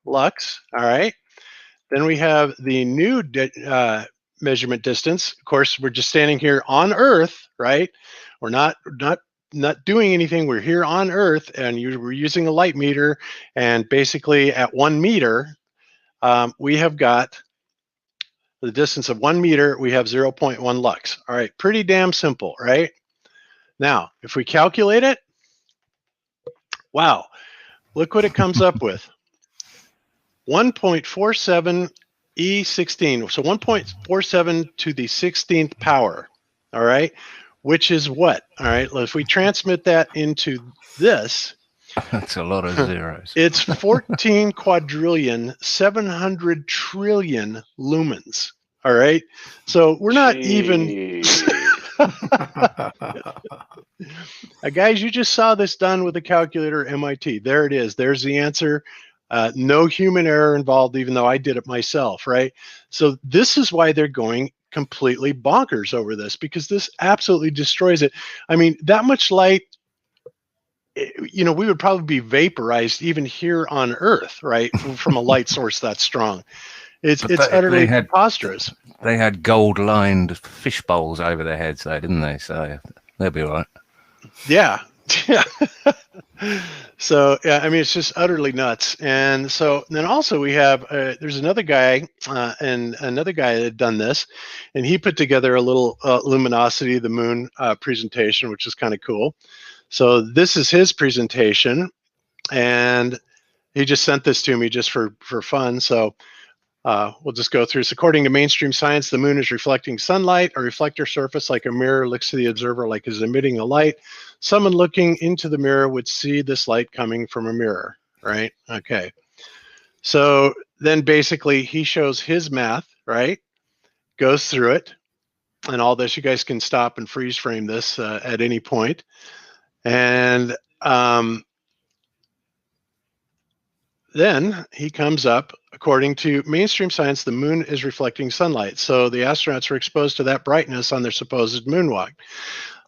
[SPEAKER 5] lux, all right, then we have the new measurement distance. Of course, we're just standing here on Earth, right? We're not doing anything. We're here on Earth, and we're using a light meter. And basically, at 1 meter, we have got the distance of 1 meter. We have 0.1 lux. All right, pretty damn simple, right? Now, if we calculate it, wow, look what it comes up with. 1.47 E16, so 1.47 to the 16th power, all right, which is what? All right, well, if we transmit that into this,
[SPEAKER 9] that's a lot of zeros.
[SPEAKER 5] It's 14 quadrillion, 700 trillion lumens, all right? So we're not even... Guys, you just saw this done with a calculator at MIT. There it is. There's the answer. No human error involved, even though I did it myself, right? So this is why they're going completely bonkers over this, because this absolutely destroys it. I mean, that much light, you know, we would probably be vaporized even here on Earth, right? From a light source that strong. It's utterly preposterous.
[SPEAKER 9] They had gold-lined fish bowls over their heads, though, didn't they? So they'll be all right.
[SPEAKER 5] Yeah. Yeah. So, yeah, I mean, it's just utterly nuts. And so then also we have, there's another guy and another guy that had done this, and he put together a little luminosity of the moon presentation, which is kind of cool. So this is his presentation, and he just sent this to me just for fun. So We'll just go through this. According to mainstream science, the moon is reflecting sunlight. A reflector surface like a mirror looks to the observer like is emitting a light. Someone looking into the mirror would see this light coming from a mirror, right? Okay. So then basically he shows his math, right? Goes through it and all this. You guys can stop and freeze frame this at any point. And then he comes up, according to mainstream science, the moon is reflecting sunlight. So the astronauts were exposed to that brightness on their supposed moonwalk.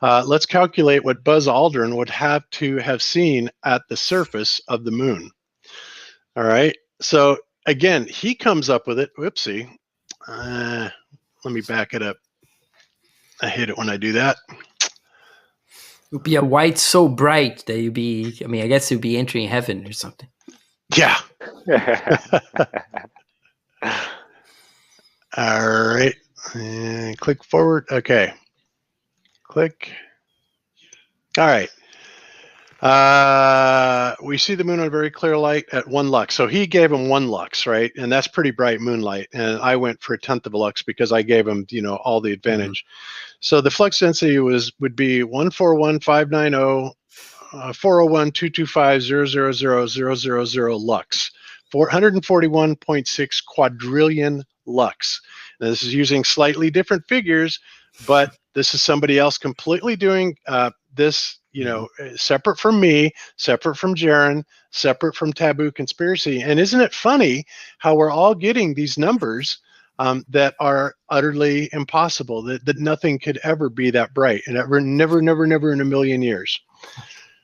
[SPEAKER 5] Let's calculate what Buzz Aldrin would have to have seen at the surface of the moon. All right. So again, he comes up with it. Whoopsie. Let me back it up. I hate it when I do that.
[SPEAKER 7] It would be a white so bright that you'd be, I mean, I guess you'd be entering heaven or something.
[SPEAKER 5] Yeah. All right. And click forward. Okay. Click. All right. We see the moon on very clear light at 1 lux. So he gave him 1 lux, right? And that's pretty bright moonlight. And I went for 1/10 of a lux because I gave him, all the advantage. So the flux density would be 141,590 401,225,000,000 lux, 441.6 quadrillion lux. Now, this is using slightly different figures, but this is somebody else completely doing this, separate from me, separate from Jeran, separate from Taboo Conspiracy. And isn't it funny how we're all getting these numbers that are utterly impossible, that nothing could ever be that bright, and never in a million years.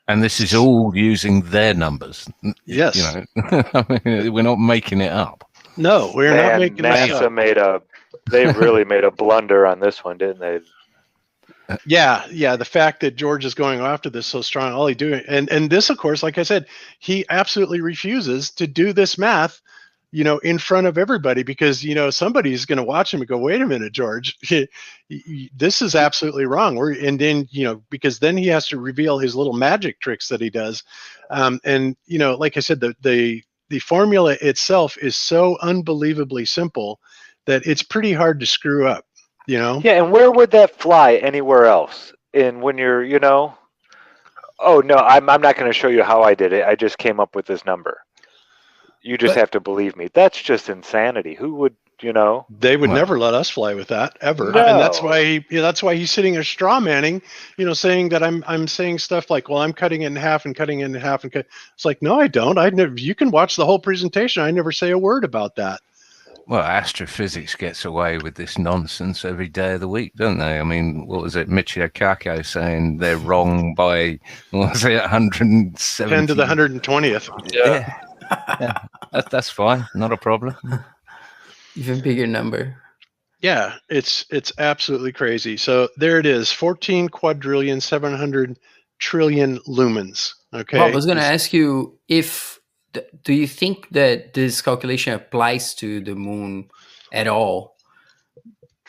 [SPEAKER 9] And this is all using their numbers.
[SPEAKER 5] Yes.
[SPEAKER 9] I mean, we're not making it up.
[SPEAKER 5] No, we're not making it up.
[SPEAKER 8] NASA they really made a blunder on this one, didn't they?
[SPEAKER 5] Yeah. The fact that George is going after this so strong, all he doing, and this, of course, like I said, he absolutely refuses to do this math, in front of everybody, because, somebody's going to watch him and go, wait a minute, George, this is absolutely wrong. And then, because then he has to reveal his little magic tricks that he does. And, like I said, the formula itself is so unbelievably simple that it's pretty hard to screw up, Yeah.
[SPEAKER 8] And where would that fly anywhere else? And when you're, oh, no, I'm not going to show you how I did it. I just came up with this number. You just have to believe me. That's just insanity. Who would,
[SPEAKER 5] They would never let us fly with that ever.
[SPEAKER 8] No.
[SPEAKER 5] And that's why he's sitting there straw manning, saying that I'm saying stuff like, well, I'm cutting it in half and cutting it in half. It's like, no, I don't. You can watch the whole presentation. I never say a word about that.
[SPEAKER 9] Well, astrophysics gets away with this nonsense every day of the week, don't they? I mean, what was it? Michio Kaku saying they're wrong by, 170?
[SPEAKER 5] 10 to the 120th.
[SPEAKER 9] Yeah. That's fine. Not a problem.
[SPEAKER 7] Even bigger number.
[SPEAKER 5] Yeah, it's absolutely crazy. So there it is, 14 quadrillion, 700 trillion lumens. Okay.
[SPEAKER 7] Well, I was going to ask you do you think that this calculation applies to the moon at all?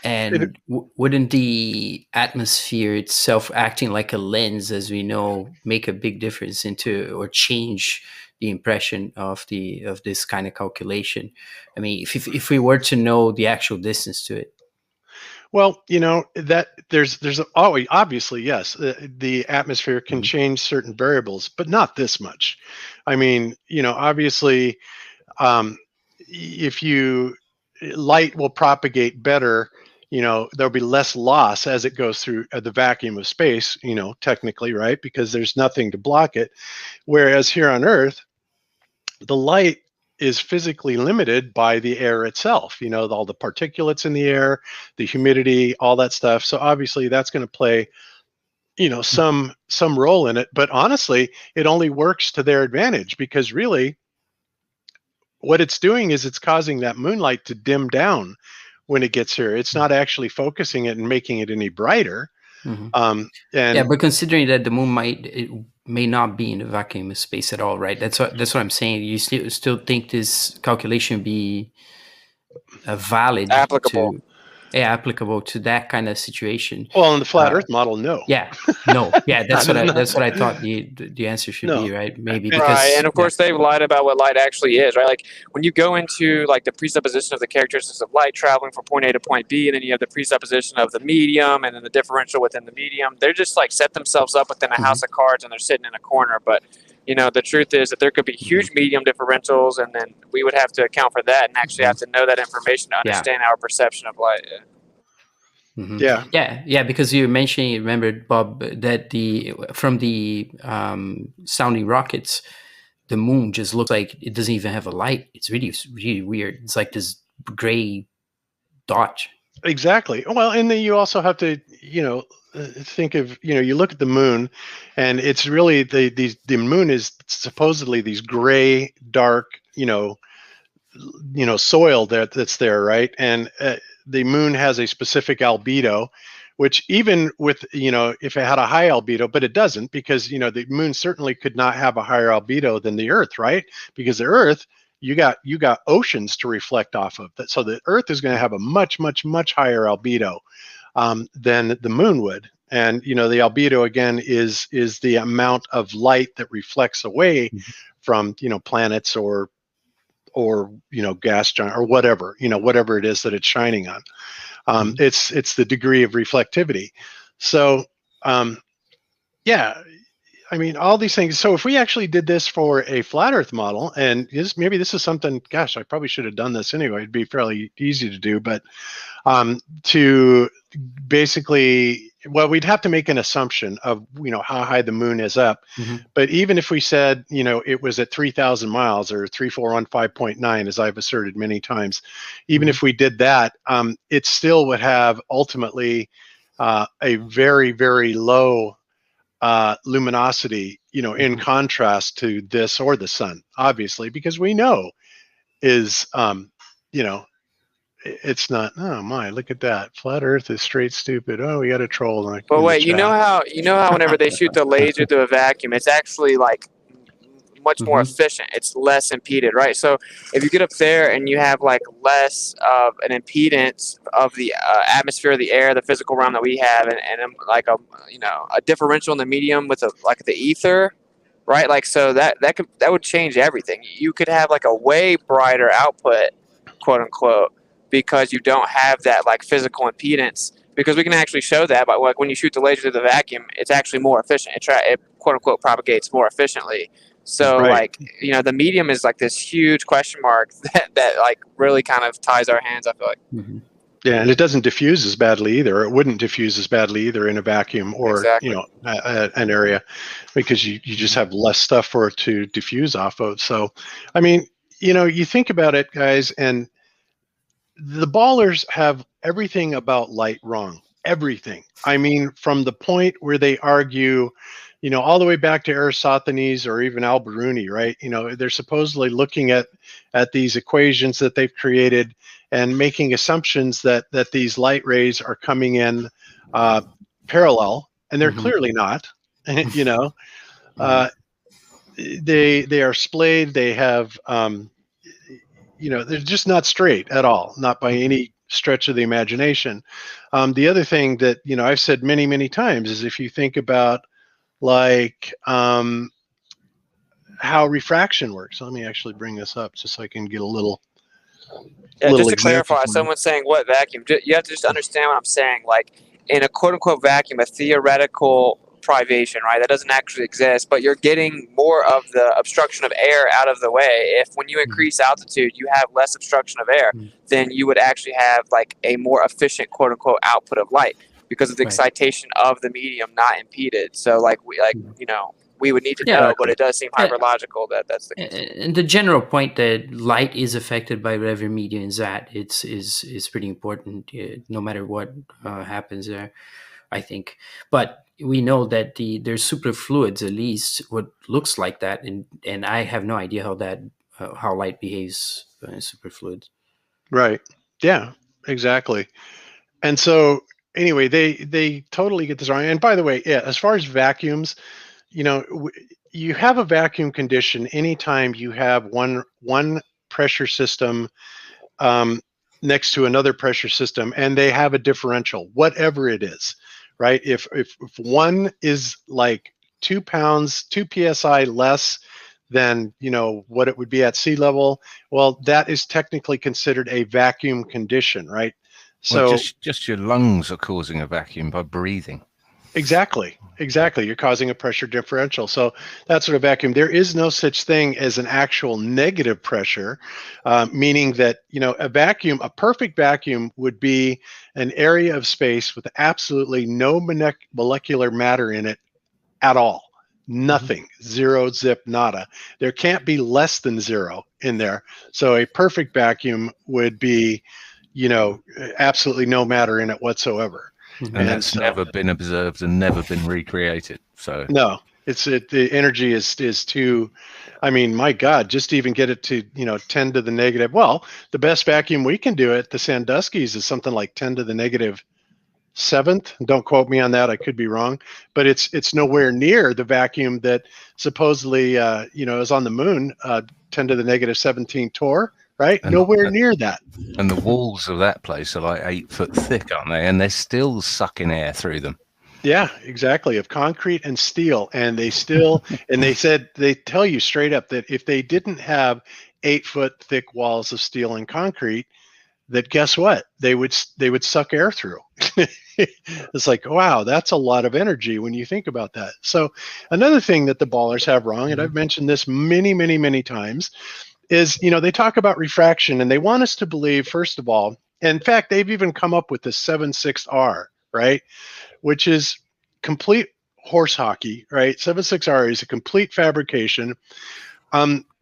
[SPEAKER 7] And wouldn't the atmosphere itself acting like a lens, as we know, make a big difference or change the impression of this kind of calculation? I mean, if we were to know the actual distance to it.
[SPEAKER 5] Well, that there's always, obviously, yes, the atmosphere can change certain variables, but not this much. I mean, obviously, if light will propagate better, there'll be less loss as it goes through the vacuum of space, technically, right? Because there's nothing to block it. Whereas here on Earth, the light is physically limited by the air itself, all the particulates in the air, the humidity, all that stuff. So obviously that's going to play, some role in it. But honestly, it only works to their advantage, because really what it's doing is it's causing that moonlight to dim down when it gets here. It's not actually focusing it and making it any brighter.
[SPEAKER 7] Mm-hmm. But considering that the moon may not be in a vacuum of space at all, right? That's what I'm saying. You still think this calculation be valid,
[SPEAKER 6] applicable?
[SPEAKER 7] applicable to that kind of situation.
[SPEAKER 5] Well, in the flat Earth model, no.
[SPEAKER 7] Yeah, no, yeah, that's what I thought the answer should be, right? Maybe because
[SPEAKER 6] right, and of course they've lied about what light actually is, right? Like when you go into like the presupposition of the characteristics of light traveling from point A to point B, and then you have the presupposition of the medium, and then the differential within the medium. They're just like set themselves up within a house of cards, and they're sitting in a corner. But you know, the truth is that there could be huge medium differentials, and then we would have to account for that and actually have to know that information to understand our perception of light.
[SPEAKER 7] Yeah, because you mentioned, remember, Bob, that from the sounding rockets, the moon just looks like it doesn't even have a light. It's really, really weird. It's like this gray dot.
[SPEAKER 5] Exactly. Well, and then you also have to, think of, you look at the moon, and it's really the moon is supposedly these gray, dark, soil that's there, right? And the moon has a specific albedo, which even with, if it had a high albedo, but it doesn't, because, the moon certainly could not have a higher albedo than the Earth, right? Because the Earth, you got oceans to reflect off of. So the Earth is going to have a much, much, much higher albedo than the moon would. And, the albedo, again, is the amount of light that reflects away from, planets or gas giant or whatever it is that it's shining on. It's the degree of reflectivity. So I mean, all these things. So if we actually did this for a flat Earth model, and maybe this is something, gosh, I probably should have done this anyway. It'd be fairly easy to do, but to basically, well, we'd have to make an assumption of, how high the moon is up. But even if we said, it was at 3,000 miles or 3415.9, as I've asserted many times, even if we did that, it still would have ultimately a very, very low luminosity, in contrast to this or the sun, obviously, because we know is, it's not. Oh my, look at that! Flat Earth is straight stupid. Oh, we got a troll.
[SPEAKER 6] But wait, you know how whenever they shoot the laser through a vacuum, it's actually like much more efficient. It's less impeded, right? So if you get up there and you have like less of an impedance of the atmosphere, of the air, the physical realm that we have, and like a differential in the medium with like the ether, right? Like so that would change everything. You could have like a way brighter output, quote unquote, because you don't have that like physical impedance. Because we can actually show that, but like when you shoot the laser through the vacuum, it's actually more efficient. It quote unquote propagates more efficiently. So like, the medium is like this huge question mark that like really kind of ties our hands, I feel like.
[SPEAKER 5] Yeah, and it doesn't diffuse as badly either. It wouldn't diffuse as badly either in a vacuum or, an area, because you just have less stuff for it to diffuse off of. So, I mean, you think about it, guys, and the ballers have everything about light wrong. Everything. I mean, from the point where they argue, all the way back to Aristophanes or even Al-Biruni, right? They're supposedly looking at these equations that they've created and making assumptions that these light rays are coming in parallel, and they're clearly not. They are splayed. They have, they're just not straight at all, not by any stretch of the imagination. The other thing that I've said many, many times is if you think about like how refraction works. Let me actually bring this up just so I can get a little.
[SPEAKER 6] Yeah, just to clarify, someone's saying what vacuum? You have to just understand what I'm saying. Like in a quote unquote vacuum, a theoretical privation, right? That doesn't actually exist, but you're getting more of the obstruction of air out of the way. If when you increase altitude, you have less obstruction of air, then you would actually have like a more efficient quote unquote output of light because of the excitation of the medium not impeded. So like we would need to know, but it does seem hyperlogical that that's the case.
[SPEAKER 7] And the general point that light is affected by whatever medium is at, is pretty important, no matter what happens there, I think. But we know that there's superfluids, at least what looks like that, and I have no idea how light behaves in superfluids.
[SPEAKER 5] Right. Yeah. Exactly. And so anyway, they totally get this wrong. And by the way, as far as vacuums, you have a vacuum condition anytime you have one pressure system next to another pressure system, and they have a differential, whatever it is, right? If one is like 2 pounds, 2 psi less than, you know, what it would be at sea level, well, that is technically considered a vacuum condition, right? So
[SPEAKER 9] well, just your lungs are causing a vacuum by breathing.
[SPEAKER 5] Exactly. You're causing a pressure differential. So that's what a vacuum. There is no such thing as an actual negative pressure, meaning that, you know, a perfect vacuum would be an area of space with absolutely no molecular matter in it at all. Nothing, zero, zip, nada. There can't be less than zero in there. So a perfect vacuum would be, you know, absolutely no matter in it whatsoever.
[SPEAKER 9] And that's never been observed and never been recreated. So
[SPEAKER 5] no, the energy is too. I mean, my God, just to even get it to, you know, 10 to the negative. Well, the best vacuum we can do at the Sandusky's is something like 10 to the negative 7th. Don't quote me on that. I could be wrong, but it's nowhere near the vacuum that supposedly, you know, is on the moon, 10 to the negative 17 torr. Right? Nowhere near that.
[SPEAKER 9] And the walls of that place are like 8 foot thick, aren't they? And they're still sucking air through them.
[SPEAKER 5] Yeah, exactly. Of concrete and steel. And they still, and they tell you straight up that if they didn't have 8 foot thick walls of steel and concrete, that guess what? They would suck air through. It's like, wow, that's a lot of energy when you think about that. So another thing that the ballers have wrong, and I've mentioned this many, many, many times, is, you know, they talk about refraction and they want us to believe, first of all, in fact, they've even come up with the 7.6R, right? Which is complete horse hockey, right? 7.6R is a complete fabrication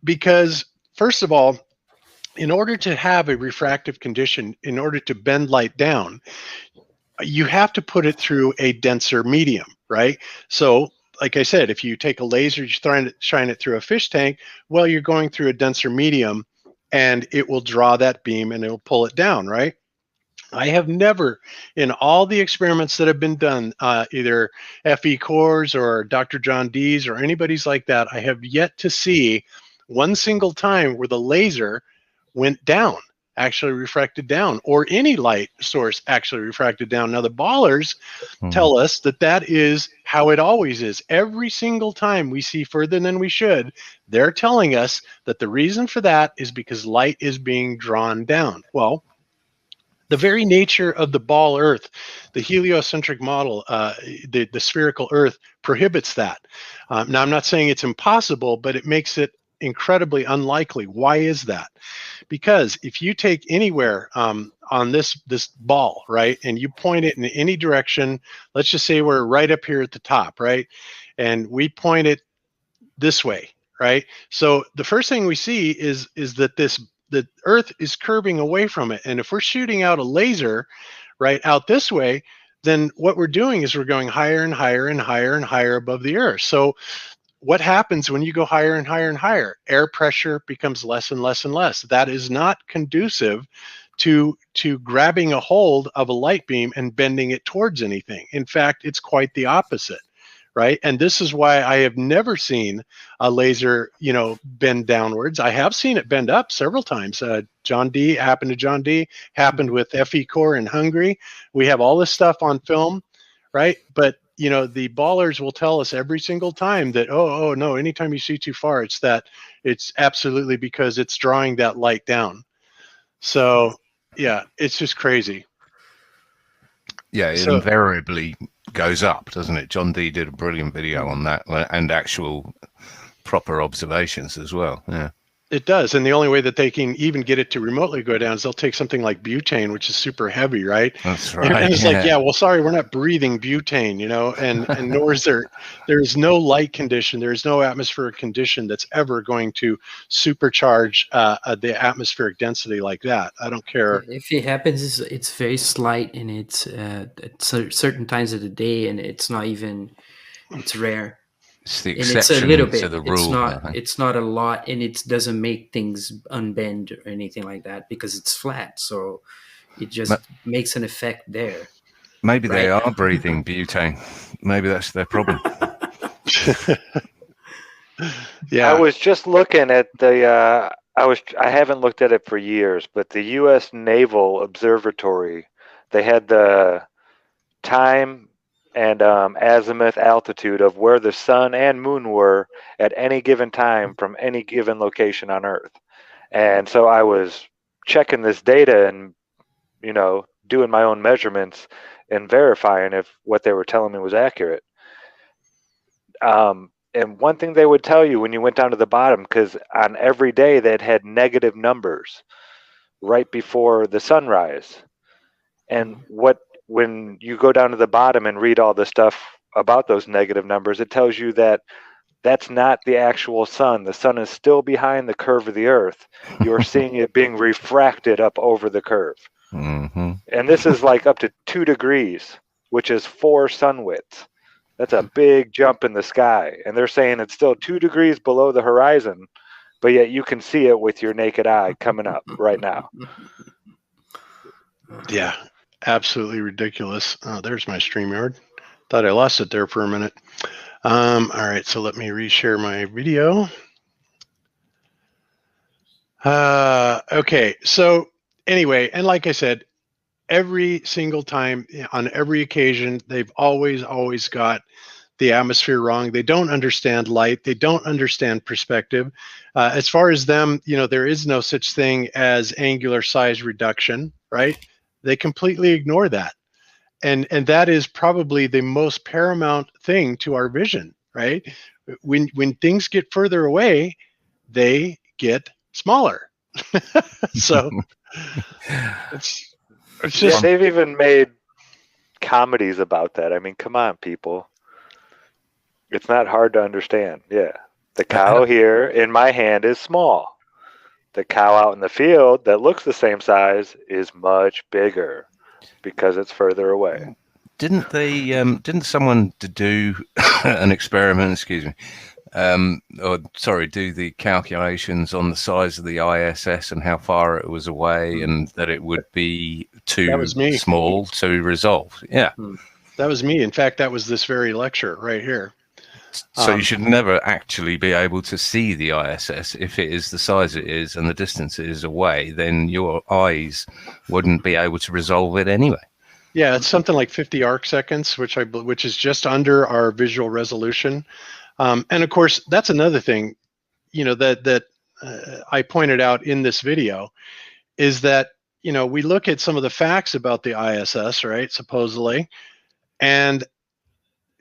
[SPEAKER 5] because, first of all, in order to have a refractive condition, in order to bend light down, you have to put it through a denser medium, right? So, like I said, if you take a laser, you shine it through a fish tank, well, you're going through a denser medium and it will draw that beam and it'll pull it down, right? I have never, in all the experiments that have been done, either FE Cores or Dr. John Dee's or anybody's like that, I have yet to see one single time where the laser went down, actually refracted down, or any light source actually refracted down. Now, the ballers tell us that that is how it always is. Every single time we see further than we should, they're telling us that the reason for that is because light is being drawn down. Well, the very nature of the ball Earth, the heliocentric model, the spherical Earth prohibits that. Now, I'm not saying it's impossible, but it makes it incredibly unlikely. Why is that? Because if you take anywhere on this ball, right, and you point it in any direction, let's just say we're right up here at the top, right, and we point it this way, right? So the first thing we see is that the Earth is curving away from it, and if we're shooting out a laser, right, out this way, then what we're doing is we're going higher and higher and higher and higher above the Earth. So what happens when you go higher and higher and higher? Air pressure becomes less and less and less. That is not conducive to grabbing a hold of a light beam and bending it towards anything. In fact, it's quite the opposite, right? And this is why I have never seen a laser, you know, bend downwards. I have seen it bend up several times. John D happened with FE Core in Hungary. We have all this stuff on film, right? But you know, the ballers will tell us every single time that, oh no, anytime you see too far, it's absolutely because it's drawing that light down. So yeah, it's just crazy.
[SPEAKER 9] Yeah, it invariably goes up, doesn't it? John D did a brilliant video on that and actual proper observations as well. Yeah.
[SPEAKER 5] It does, and the only way that they can even get it to remotely go down is they'll take something like butane, which is super heavy, right?
[SPEAKER 9] That's right.
[SPEAKER 5] And it's like, yeah, well, sorry, we're not breathing butane, you know, and nor is there is no light condition, there is no atmospheric condition that's ever going to supercharge the atmospheric density like that. I don't care.
[SPEAKER 7] If it happens, it's very slight, and it's at certain times of the day, and it's not even, it's rare.
[SPEAKER 9] It's the
[SPEAKER 7] exception,
[SPEAKER 9] and it's a little bit to the rule.
[SPEAKER 7] It's not a lot, and it doesn't make things unbend or anything like that because it's flat. So it just makes an effect there.
[SPEAKER 9] Maybe they are breathing butane. Maybe that's their problem.
[SPEAKER 8] Yeah, I was just looking at the I haven't looked at it for years, but the U.S. Naval Observatory, they had the time and azimuth altitude of where the sun and moon were at any given time from any given location on Earth. And so I was checking this data and, doing my own measurements and verifying if what they were telling me was accurate. And one thing they would tell you when you went down to the bottom, because on every day they'd had negative numbers right before the sunrise. And when you go down to the bottom and read all the stuff about those negative numbers, it tells you that that's not the actual sun. The sun is still behind the curve of the Earth. You're seeing it being refracted up over the curve.
[SPEAKER 9] Mm-hmm.
[SPEAKER 8] And this is like up to 2 degrees, which is 4 sun widths. That's a big jump in the sky. And they're saying it's still 2 degrees below the horizon, but yet you can see it with your naked eye coming up right now.
[SPEAKER 5] Yeah, absolutely ridiculous. Oh, there's my StreamYard. Thought I lost it there for a minute. All right, so let me reshare my video. Okay, so anyway, and like I said, every single time on every occasion, they've always got the atmosphere wrong. They don't understand light. They don't understand perspective. As far as them, there is no such thing as angular size reduction, right? They completely ignore that. And that is probably the most paramount thing to our vision, right? When things get further away, they get smaller. So it's just,
[SPEAKER 8] they've even made comedies about that. I mean, come on, people. It's not hard to understand. Yeah. The cow here in my hand is small. The cow out in the field that looks the same size is much bigger because it's further away.
[SPEAKER 9] Didn't they? Didn't someone do an experiment? Excuse me. Do the calculations on the size of the ISS and how far it was away, and that it would be too small to resolve. Yeah,
[SPEAKER 5] that was me. In fact, that was this very lecture right here.
[SPEAKER 9] So you should never actually be able to see the ISS if it is the size it is and the distance it is away. Then your eyes wouldn't be able to resolve it anyway.
[SPEAKER 5] Yeah, it's something like 50 arc seconds, which is just under our visual resolution. And of course, that's another thing, that I pointed out in this video, is that we look at some of the facts about the ISS, right? Supposedly, and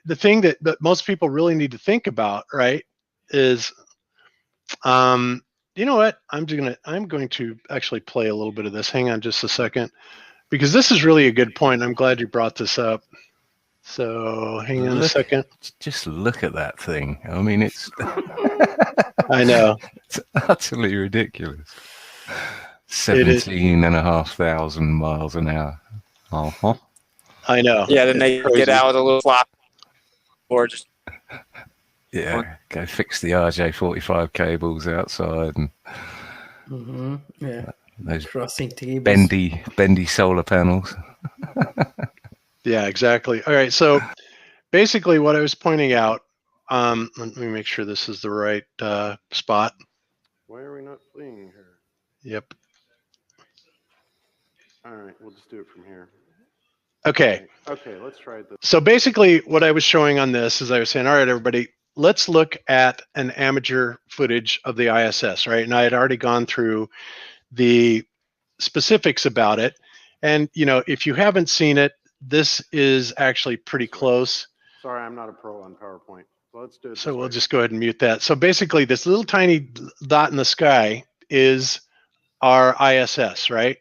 [SPEAKER 5] the thing that most people really need to think about, right, is, you know what? I'm going to actually play a little bit of this. Hang on just a second, because this is really a good point. I'm glad you brought this up. So hang on a second.
[SPEAKER 9] Just look at that thing. I mean, it's
[SPEAKER 5] I know.
[SPEAKER 9] It's utterly ridiculous. 17,500 miles an hour. Uh-huh.
[SPEAKER 5] I know.
[SPEAKER 6] Yeah, then they get out with a little flop or just
[SPEAKER 9] go fix the RJ45 cables outside and those
[SPEAKER 7] crossing tables.
[SPEAKER 9] bendy solar panels.
[SPEAKER 5] Yeah, exactly. All right, so basically what I was pointing out, let me make sure this is the right spot. Why are we not fleeing here? Yep. All right, we'll just do it from here. Okay, let's try this. So basically what I was showing on this is I was saying, all right, everybody, let's look at an amateur footage of the ISS, right? And I had already gone through the specifics about it. And, if you haven't seen it, this is actually pretty close. Sorry, I'm not a pro on PowerPoint. Let's do it. So we'll just go ahead and mute that. So basically this little tiny dot in the sky is our ISS, right?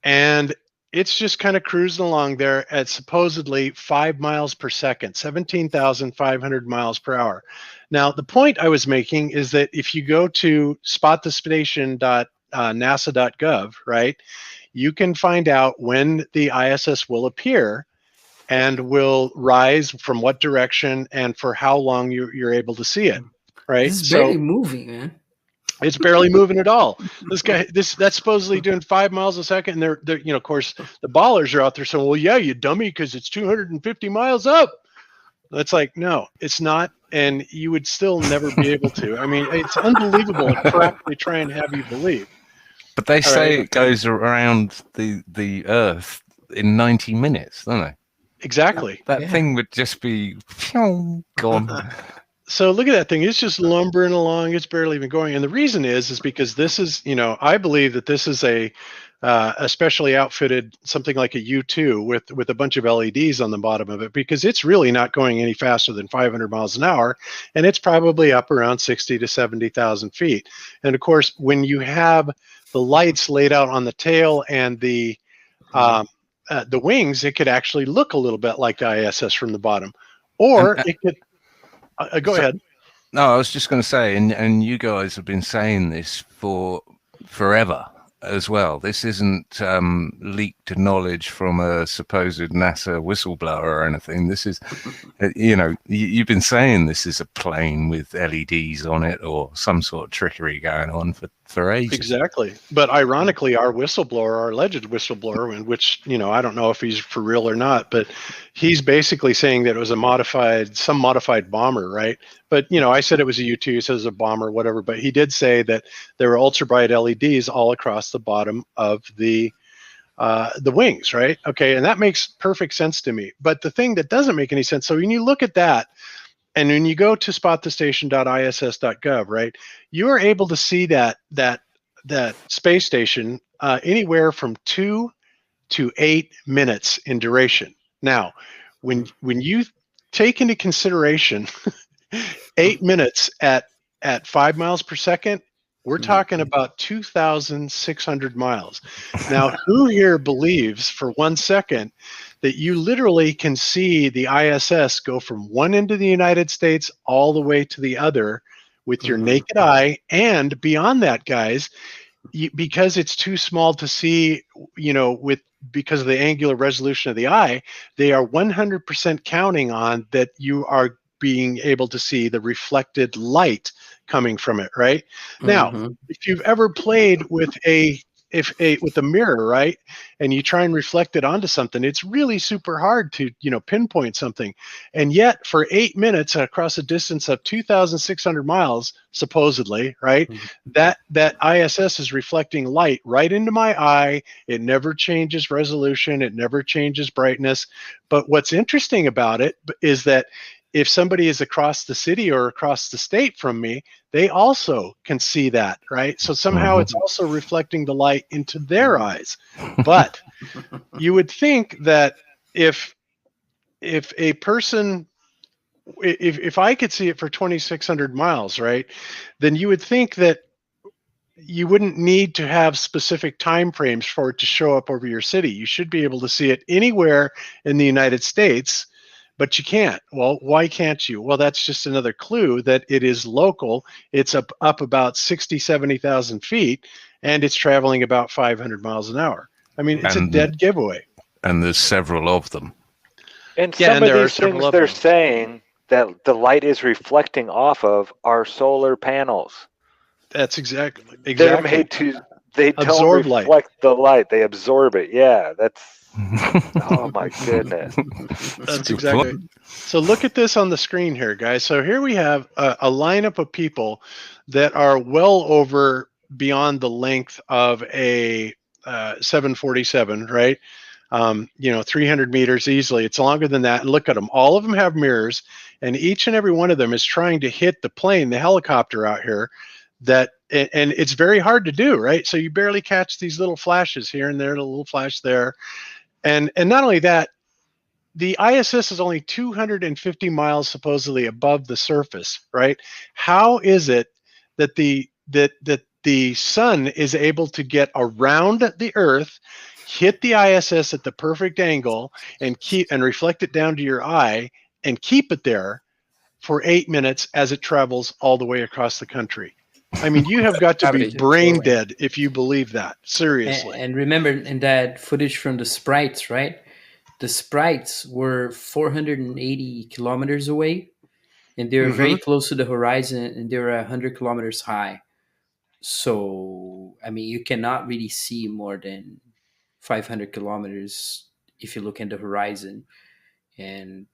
[SPEAKER 5] And it's just kind of cruising along there at supposedly 5 miles per second, 17,500 miles per hour. Now, the point I was making is that if you go to spotthestation.nasa.gov, right, you can find out when the ISS will appear and will rise from what direction and for how long you're able to see it, right?
[SPEAKER 7] It's barely moving, man.
[SPEAKER 5] It's barely moving at all. That's supposedly doing 5 miles a second. And they're of course, the ballers are out there saying, well, yeah, you dummy, because it's 250 miles up. It's like, no, it's not. And you would still never be able to. I mean, it's unbelievable crap they try and have you believe.
[SPEAKER 9] But they
[SPEAKER 5] All
[SPEAKER 9] say
[SPEAKER 5] right.
[SPEAKER 9] it goes around the Earth in 90 minutes, don't they?
[SPEAKER 5] Exactly.
[SPEAKER 9] That thing would just be gone.
[SPEAKER 5] So look at that thing. It's just lumbering along. It's barely even going. And the reason is because this is, I believe that this is a specially outfitted something like a U2 with a bunch of LEDs on the bottom of it, because it's really not going any faster than 500 miles an hour, and it's probably up around 60 to 70,000 feet. And of course, when you have the lights laid out on the tail and the wings, it could actually look a little bit like the ISS from the bottom, or it could. Go ahead.
[SPEAKER 9] No, I was just going to say, and you guys have been saying this for forever as well. This isn't leaked knowledge from a supposed NASA whistleblower or anything. This is, you've been saying this is a plane with LEDs on it or some sort of trickery going on for ages.
[SPEAKER 5] Exactly. But ironically, our whistleblower, our alleged whistleblower, which, I don't know if he's for real or not, but he's basically saying that it was some modified bomber, right? But, I said it was a U-2, he says a bomber, whatever, but he did say that there were ultra bright LEDs all across the bottom of the wings, right? Okay, and that makes perfect sense to me. But the thing that doesn't make any sense, so when you look at that, and when you go to spotthestation.iss.gov, right, you are able to see that space station anywhere from 2 to 8 minutes in duration. Now, when you take into consideration 8 minutes at 5 miles per second, we're talking about 2,600 miles. Now, who here believes for 1 second that you literally can see the ISS go from one end of the United States all the way to the other with your naked eye? And beyond that, guys, because it's too small to see, because of the angular resolution of the eye, they are 100% counting on that you are being able to see the reflected light coming from it, right? Now, if you've ever played with with a mirror, right, and you try and reflect it onto something, it's really super hard to pinpoint something. And yet for 8 minutes across a distance of 2,600 miles, supposedly, right, that ISS is reflecting light right into my eye. It never changes resolution, it never changes brightness. But what's interesting about it is that if somebody is across the city or across the state from me, they also can see that, right? So somehow it's also reflecting the light into their eyes. But you would think that if a person, if I could see it for 2,600 miles, right, then you would think that you wouldn't need to have specific time frames for it to show up over your city. You should be able to see it anywhere in the United States, but you can't. Well, why can't you? Well, that's just another clue that it is local. It's up about 60, 70,000 feet, and it's traveling about 500 miles an hour. I mean, it's a dead giveaway.
[SPEAKER 9] And there's several of them.
[SPEAKER 8] And some of these things they're saying that the light is reflecting off of are solar panels.
[SPEAKER 5] That's exactly.
[SPEAKER 8] They're made to, they
[SPEAKER 5] absorb
[SPEAKER 8] don't reflect the light. They absorb it. Yeah, that's, oh my goodness.
[SPEAKER 5] That's exactly. So look at this on the screen here, guys. So here we have a lineup of people that are well over beyond the length of a 747, right? 300 meters easily. It's longer than that. And look at them. All of them have mirrors, and each and every one of them is trying to hit the plane, the helicopter out here. And it's very hard to do, right? So you barely catch these little flashes here and there, a little flash there. And not only that, the ISS is only 250 miles supposedly above the surface, right? How is it that the sun is able to get around the Earth, hit the ISS at the perfect angle, and reflect it down to your eye and keep it there for 8 minutes as it travels all the way across the country? I mean, you have got to be brain dead if you believe that. Seriously.
[SPEAKER 11] And remember in that footage from the sprites, right? The sprites were 480 kilometers away, and they were very close to the horizon, and they were 100 kilometers high. So, I mean, you cannot really see more than 500 kilometers if you look at the horizon. and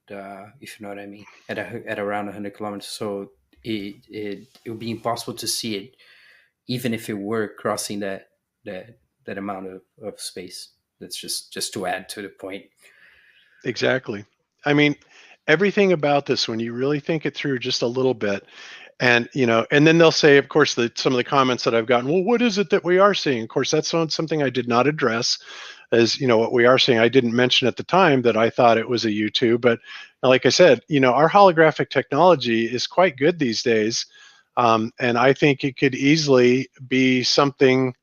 [SPEAKER 11] if you know what I mean, at around 100 kilometers. So it would be impossible to see it, even if it were crossing that amount of space. That's just to add to the point.
[SPEAKER 5] Exactly. I mean, everything about this, when you really think it through just a little bit, and and then they'll say, of course, that some of the comments that I've gotten, well, what is it that we are seeing? Of course, that's something I did not address, as what we are seeing. I didn't mention at the time that I thought it was a U2, but like I said, our holographic technology is quite good these days, and I think it could easily be something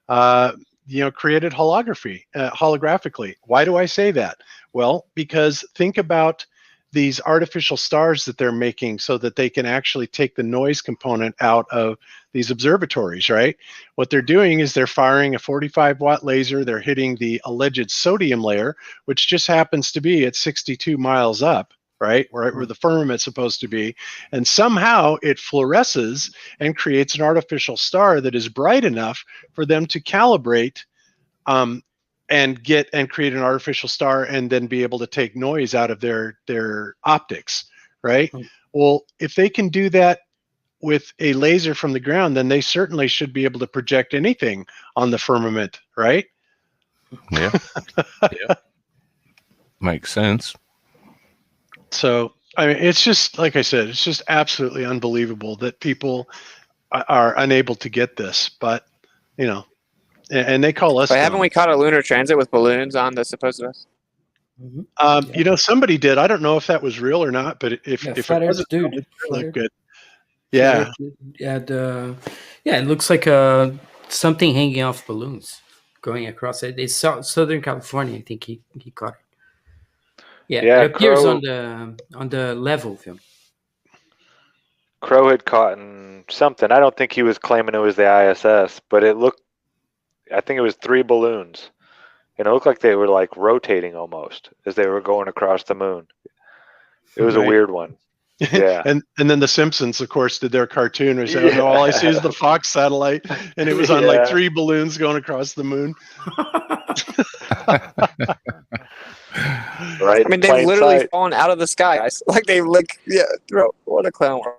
[SPEAKER 5] created holographically. Why do I say that? Well, because think about these artificial stars that they're making so that they can actually take the noise component out of these observatories, right? What they're doing is they're firing a 45-watt laser. They're hitting the alleged sodium layer, which just happens to be at 62 miles up, right? Where the firmament's supposed to be. And somehow it fluoresces and creates an artificial star that is bright enough for them to calibrate and create an artificial star and then be able to take noise out of their optics, right? Well, if they can do that with a laser from the ground, then they certainly should be able to project anything on the firmament, right?
[SPEAKER 9] Yeah. Yeah. Makes sense.
[SPEAKER 5] So, I mean, it's just, like I said, it's just absolutely unbelievable that people are unable to get this, but, and they call us.
[SPEAKER 6] But haven't we caught a lunar transit with balloons on the supposed?
[SPEAKER 5] Somebody did. I don't know if that was real or not, but if it wasn't, it looked good. Yeah.
[SPEAKER 11] It looks like something hanging off balloons going across it. It's Southern California. I think he caught it. Yeah, it appears on the level film.
[SPEAKER 8] Crow had caught something. I don't think he was claiming it was the ISS, but I think it was 3 balloons, and it looked like they were like rotating almost as they were going across the moon. It was a weird one. Yeah.
[SPEAKER 5] and then the Simpsons, of course, did their cartoon where they all I see is the Fox satellite, and it was on like 3 balloons going across the moon.
[SPEAKER 8] Right.
[SPEAKER 6] I mean, they've literally fallen out of the sky. What a clown world.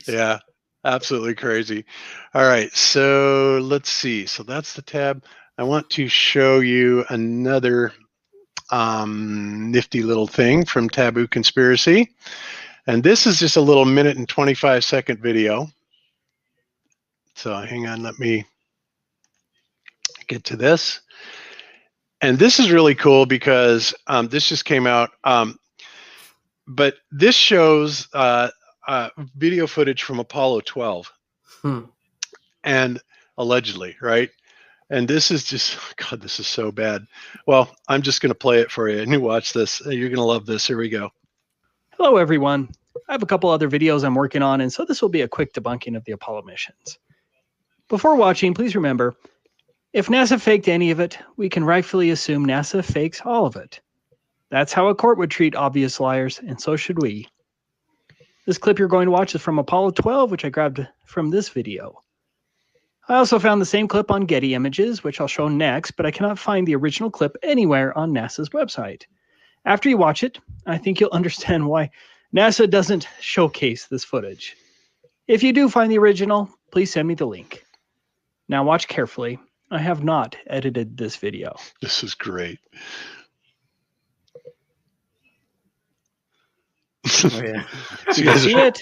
[SPEAKER 5] Yeah, absolutely crazy. All right, so let's see. So that's the tab. I want to show you another nifty little thing from Taboo Conspiracy. And this is just a little 1 and 25-second video. So hang on, let me get to this. And this is really cool because this just came out. But this shows video footage from Apollo 12. And allegedly, right? And this is just, God, this is so bad. Well, I'm just going to play it for you. And you watch this. You're going to love this. Here we go.
[SPEAKER 10] Hello, everyone. I have a couple other videos I'm working on, and so this will be a quick debunking of the Apollo missions. Before watching, please remember, if NASA faked any of it, we can rightfully assume NASA fakes all of it. That's how a court would treat obvious liars, and so should we. This clip you're going to watch is from Apollo 12, which I grabbed from this video. I also found the same clip on Getty Images, which I'll show next, but I cannot find the original clip anywhere on NASA's website. After you watch it, I think you'll understand why NASA doesn't showcase this footage. If you do find the original, please send me the link. Now watch carefully. I have not edited this video.
[SPEAKER 5] This is great.
[SPEAKER 11] Oh, yeah.
[SPEAKER 10] So you see it?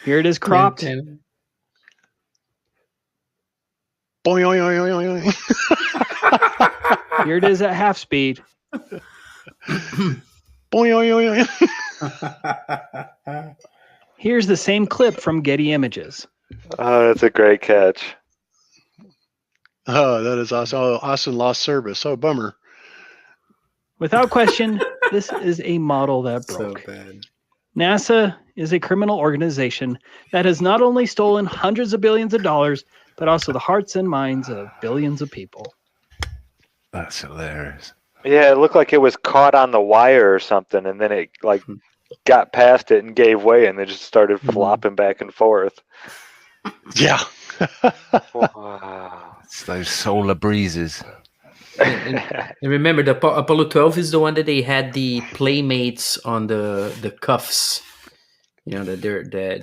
[SPEAKER 10] Here it is cropped. Here it is at half speed. Here's the same clip from Getty Images.
[SPEAKER 8] Oh, that's a great catch.
[SPEAKER 5] Oh, that is awesome. Oh, Austin lost service. Oh, bummer.
[SPEAKER 10] Without question, this is a model that broke.
[SPEAKER 11] So bad.
[SPEAKER 10] NASA is a criminal organization that has not only stolen hundreds of billions of dollars, but also the hearts and minds of billions of people.
[SPEAKER 9] That's hilarious.
[SPEAKER 8] Yeah, it looked like it was caught on the wire or something, and then it like got past it and gave way, and they just started flopping back and forth.
[SPEAKER 5] Yeah.
[SPEAKER 8] Wow.
[SPEAKER 9] It's those solar breezes.
[SPEAKER 11] And remember, the Apollo 12 is the one that they had the playmates on the cuffs. You know,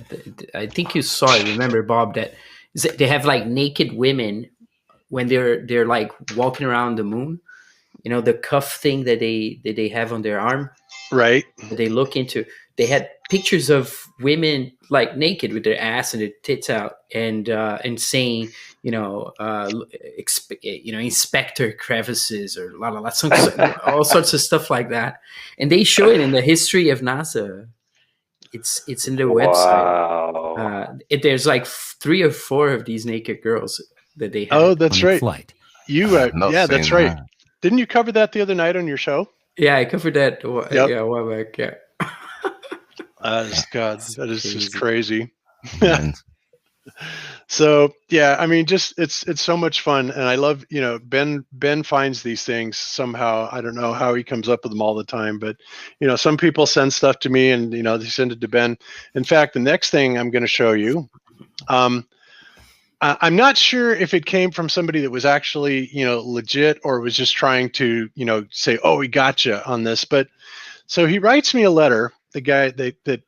[SPEAKER 11] I think you saw it. Remember, Bob, that they have like naked women when they're like walking around the moon. You know, the cuff thing that they have on their arm.
[SPEAKER 5] Right.
[SPEAKER 11] That they look into. They had pictures of women like naked with their ass and their tits out, and saying, inspector crevices or la la la, all sorts of stuff like that. And they show it in the history of NASA. It's in their website. There's like 3 or 4 of these naked girls that they have.
[SPEAKER 5] Oh, that's right. Flight. Yeah, that's right.
[SPEAKER 9] That.
[SPEAKER 5] Didn't you cover that the other night on your show?
[SPEAKER 11] Yeah, I covered that.
[SPEAKER 5] Yep.
[SPEAKER 11] Yeah, a while back. Yeah.
[SPEAKER 5] God, that is just crazy. So yeah, I mean, just it's so much fun, and I love, Ben finds these things somehow. I don't know how he comes up with them all the time, but some people send stuff to me, and they send it to Ben. In fact, the next thing I'm going to show you, I'm not sure if it came from somebody that was actually legit, or was just trying to say, oh, we got you on this. But so he writes me a letter, the guy that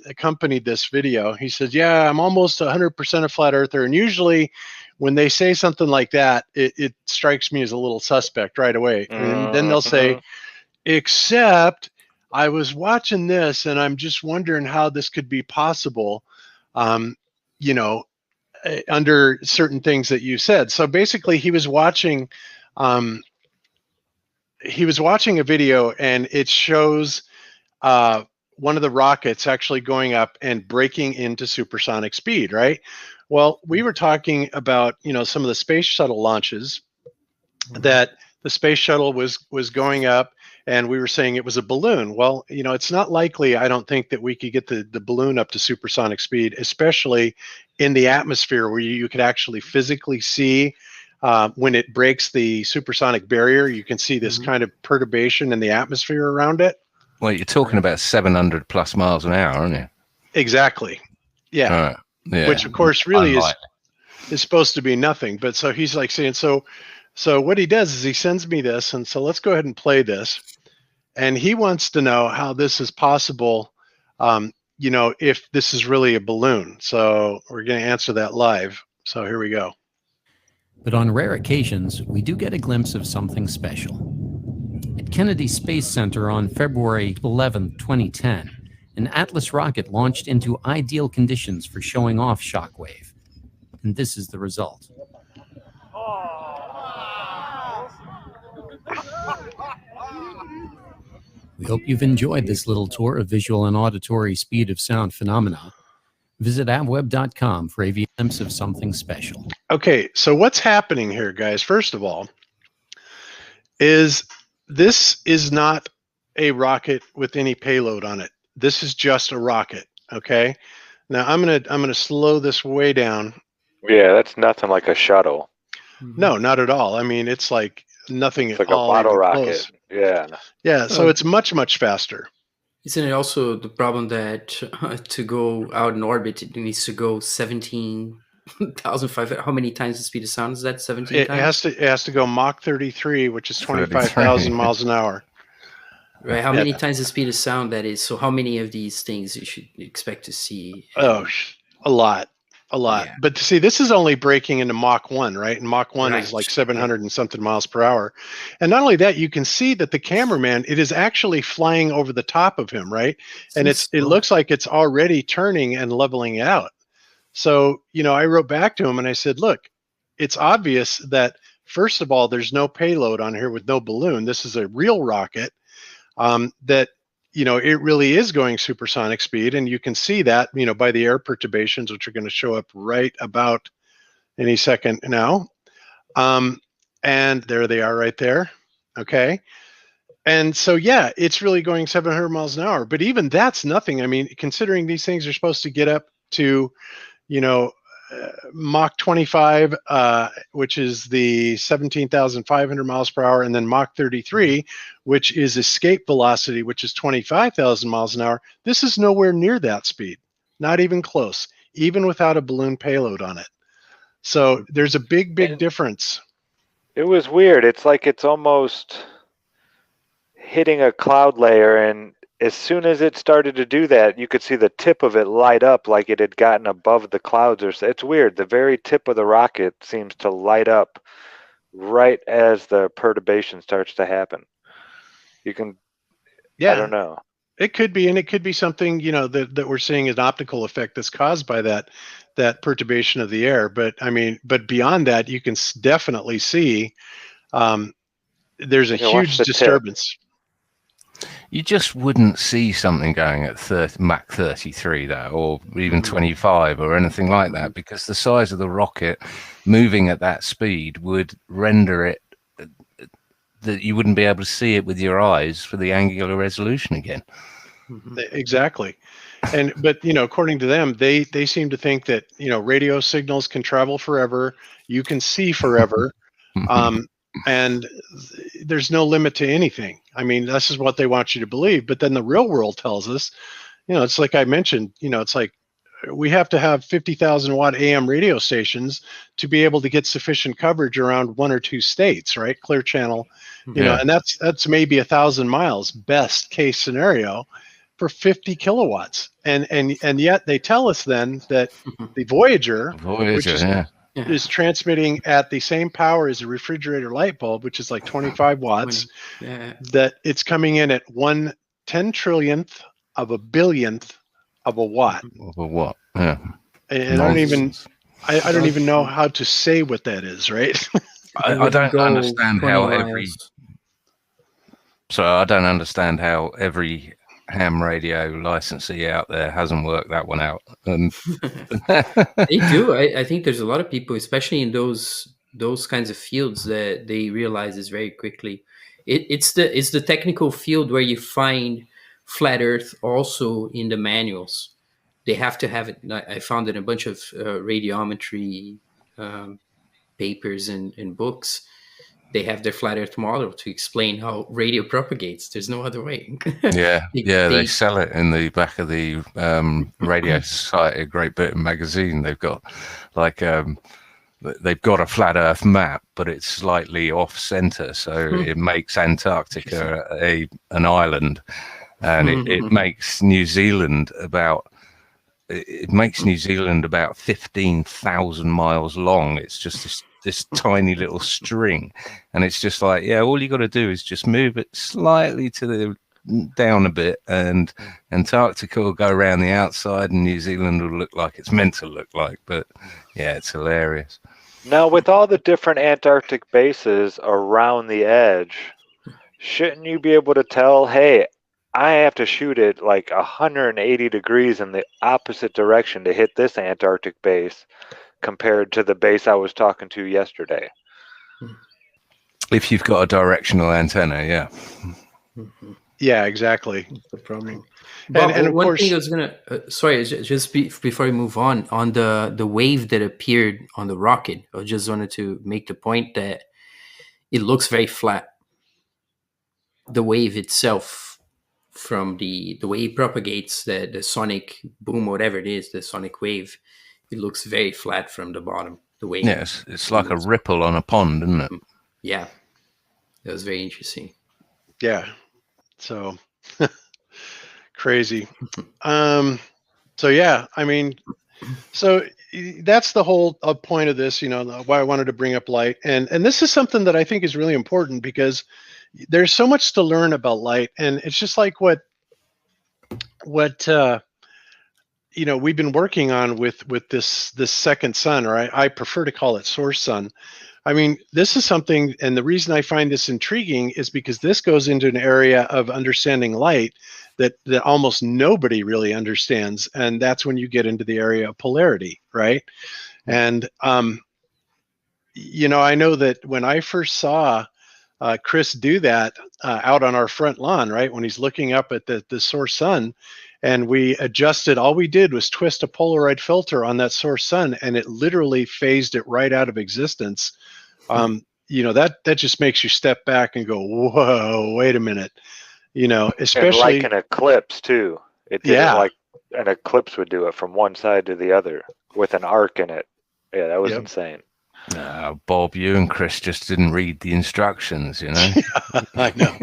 [SPEAKER 5] accompanied this video. He says, yeah, I'm almost 100% a flat earther, and usually when they say something like that, it strikes me as a little suspect right away. And then they'll say, except I was watching this and I'm just wondering how this could be possible, under certain things that you said. So basically he was watching a video, and it shows one of the rockets actually going up and breaking into supersonic speed, right? Well, we were talking about, some of the space shuttle launches, that the space shuttle was going up, and we were saying it was a balloon. Well, it's not likely, I don't think, that we could get the balloon up to supersonic speed, especially in the atmosphere where you could actually physically see when it breaks the supersonic barrier. You can see this kind of perturbation in the atmosphere around it.
[SPEAKER 9] Well, you're talking about 700 plus miles an hour, aren't you?
[SPEAKER 5] Exactly. Yeah.
[SPEAKER 9] Yeah.
[SPEAKER 5] Which, of course, really is supposed to be nothing. But so he's like saying, so what he does is he sends me this, and so let's go ahead and play this. And he wants to know how this is possible, if this is really a balloon. So we're going to answer that live. So here we go.
[SPEAKER 12] But on rare occasions, we do get a glimpse of something special. At Kennedy Space Center on February 11, 2010, an Atlas rocket launched into ideal conditions for showing off shockwave. And this is the result. We hope you've enjoyed this little tour of visual and auditory speed of sound phenomena. Visit abweb.com for a glimpse of something special.
[SPEAKER 5] Okay, so what's happening here, guys, first of all, is this is not a rocket with any payload on it. This is just a rocket, okay? Now I'm gonna slow this way down.
[SPEAKER 8] Yeah, that's nothing like a shuttle.
[SPEAKER 5] No, not at all. I mean, it's like nothing
[SPEAKER 8] It's
[SPEAKER 5] at
[SPEAKER 8] like
[SPEAKER 5] all.
[SPEAKER 8] a bottle
[SPEAKER 5] even
[SPEAKER 8] rocket.
[SPEAKER 5] close.
[SPEAKER 8] Yeah.
[SPEAKER 5] Yeah, so it's much, much faster.
[SPEAKER 11] Isn't it also the problem that to go out in orbit, it needs to go 17,500? How many times the speed of sound is that? 17
[SPEAKER 5] It
[SPEAKER 11] times?
[SPEAKER 5] has to go Mach 33, which is 25,000 miles an hour.
[SPEAKER 11] Right. How many times the speed of sound that is? So how many of these things you should expect to see?
[SPEAKER 5] Oh, a lot. Yeah. But see, this is only breaking into Mach 1, right? And Mach 1 is like 700 and something miles per hour. And not only that, you can see that the cameraman, it is actually flying over the top of him, right? And it looks like it's already turning and leveling out. So, I wrote back to him and I said, look, it's obvious that, first of all, there's no payload on here with no balloon. This is a real rocket that, it really is going supersonic speed. And you can see that, by the air perturbations, which are going to show up right about any second now. And there they are right there. Okay. And so, yeah, it's really going 700 miles an hour. But even that's nothing. I mean, considering these things are supposed to get up to, Mach 25, which is the 17,500 miles per hour, and then Mach 33, which is escape velocity, which is 25,000 miles an hour. This is nowhere near that speed, not even close, even without a balloon payload on it. So there's a big difference.
[SPEAKER 8] It was weird. It's like it's almost hitting a cloud layer, and as soon as it started to do that, you could see the tip of it light up like it had gotten above the clouds. It's weird. The very tip of the rocket seems to light up right as the perturbation starts to happen. You can, I don't know.
[SPEAKER 5] It could be, and it could be something, that we're seeing an optical effect that's caused by that perturbation of the air. But I mean, but beyond that, you can definitely see there's a huge disturbance.
[SPEAKER 9] You just wouldn't see something going at Mach 33, though, or even 25 or anything like that, because the size of the rocket moving at that speed would render it that you wouldn't be able to see it with your eyes for the angular resolution again.
[SPEAKER 5] Exactly. But according to them, they seem to think that radio signals can travel forever, you can see forever, and there's no limit to anything. I mean, this is what they want you to believe. But then the real world tells us, it's like I mentioned, it's like we have to have 50,000 watt AM radio stations to be able to get sufficient coverage around 1 or 2 states, right? Clear channel, and that's maybe 1,000 miles, best case scenario, for 50 kilowatts. And yet they tell us then that the Voyager, which is transmitting at the same power as a refrigerator light bulb, which is like 25 watts, that it's coming in at 1/10 trillionth of a billionth of a watt.
[SPEAKER 9] Of a watt, yeah.
[SPEAKER 5] And I don't even know how to say what that is, right?
[SPEAKER 9] I don't understand how I don't understand how every ham radio licensee out there hasn't worked that one out.
[SPEAKER 7] They do. I think there's a lot of people, especially in those kinds of fields, that they realize this very quickly. It's the technical field where you find flat Earth also in the manuals. They have to have it. I found in a bunch of radiometry papers and books. They have their flat Earth model to explain how radio propagates. There's no other way.
[SPEAKER 9] They sell it in the back of the Radio Society of Great Britain magazine. They've got they've got a flat Earth map, but it's slightly off center, so it makes Antarctica an island, and it makes New Zealand about 15,000 miles long. It's just this tiny little string, and it's just like, all you got to do is just move it slightly down a bit, and Antarctica will go around the outside, and New Zealand will look like it's meant to look like. But it's hilarious.
[SPEAKER 8] Now, with all the different Antarctic bases around the edge, shouldn't you be able to tell, hey, I have to shoot it like 180 degrees in the opposite direction to hit this Antarctic base compared to the base I was talking to yesterday?
[SPEAKER 5] If you've got a directional antenna, yeah, exactly.
[SPEAKER 7] That's the problem.
[SPEAKER 5] And of
[SPEAKER 7] one
[SPEAKER 5] course,
[SPEAKER 7] thing I was gonna before we move on the wave that appeared on the rocket, I just wanted to make the point that it looks very flat. The wave itself, from the way it propagates, the sonic boom, whatever it is, the sonic wave, it looks very flat from the bottom. The wave.
[SPEAKER 9] Yes, it's like a ripple on a pond, isn't it?
[SPEAKER 7] Yeah, that was very interesting.
[SPEAKER 5] Yeah, so crazy. So yeah, I mean, so that's the whole point of this. Why I wanted to bring up light, and this is something that I think is really important because there's so much to learn about light, and it's just like what we've been working on with this second sun, or I prefer to call it source sun. I mean, this is something, and the reason I find this intriguing is because this goes into an area of understanding light that almost nobody really understands, and that's when you get into the area of polarity, right? And I know that when I first saw Chris do that out on our front lawn, right, when he's looking up at the source sun, and we adjusted, all we did was twist a Polaroid filter on that source sun, and it literally phased it right out of existence. That just makes you step back and go, whoa, wait a minute. Especially
[SPEAKER 8] and like an eclipse too. It did it like an eclipse would do it from one side to the other with an arc in it. Yeah, that was insane.
[SPEAKER 9] Bob, you and Chris just didn't read the instructions, you know.
[SPEAKER 5] I know,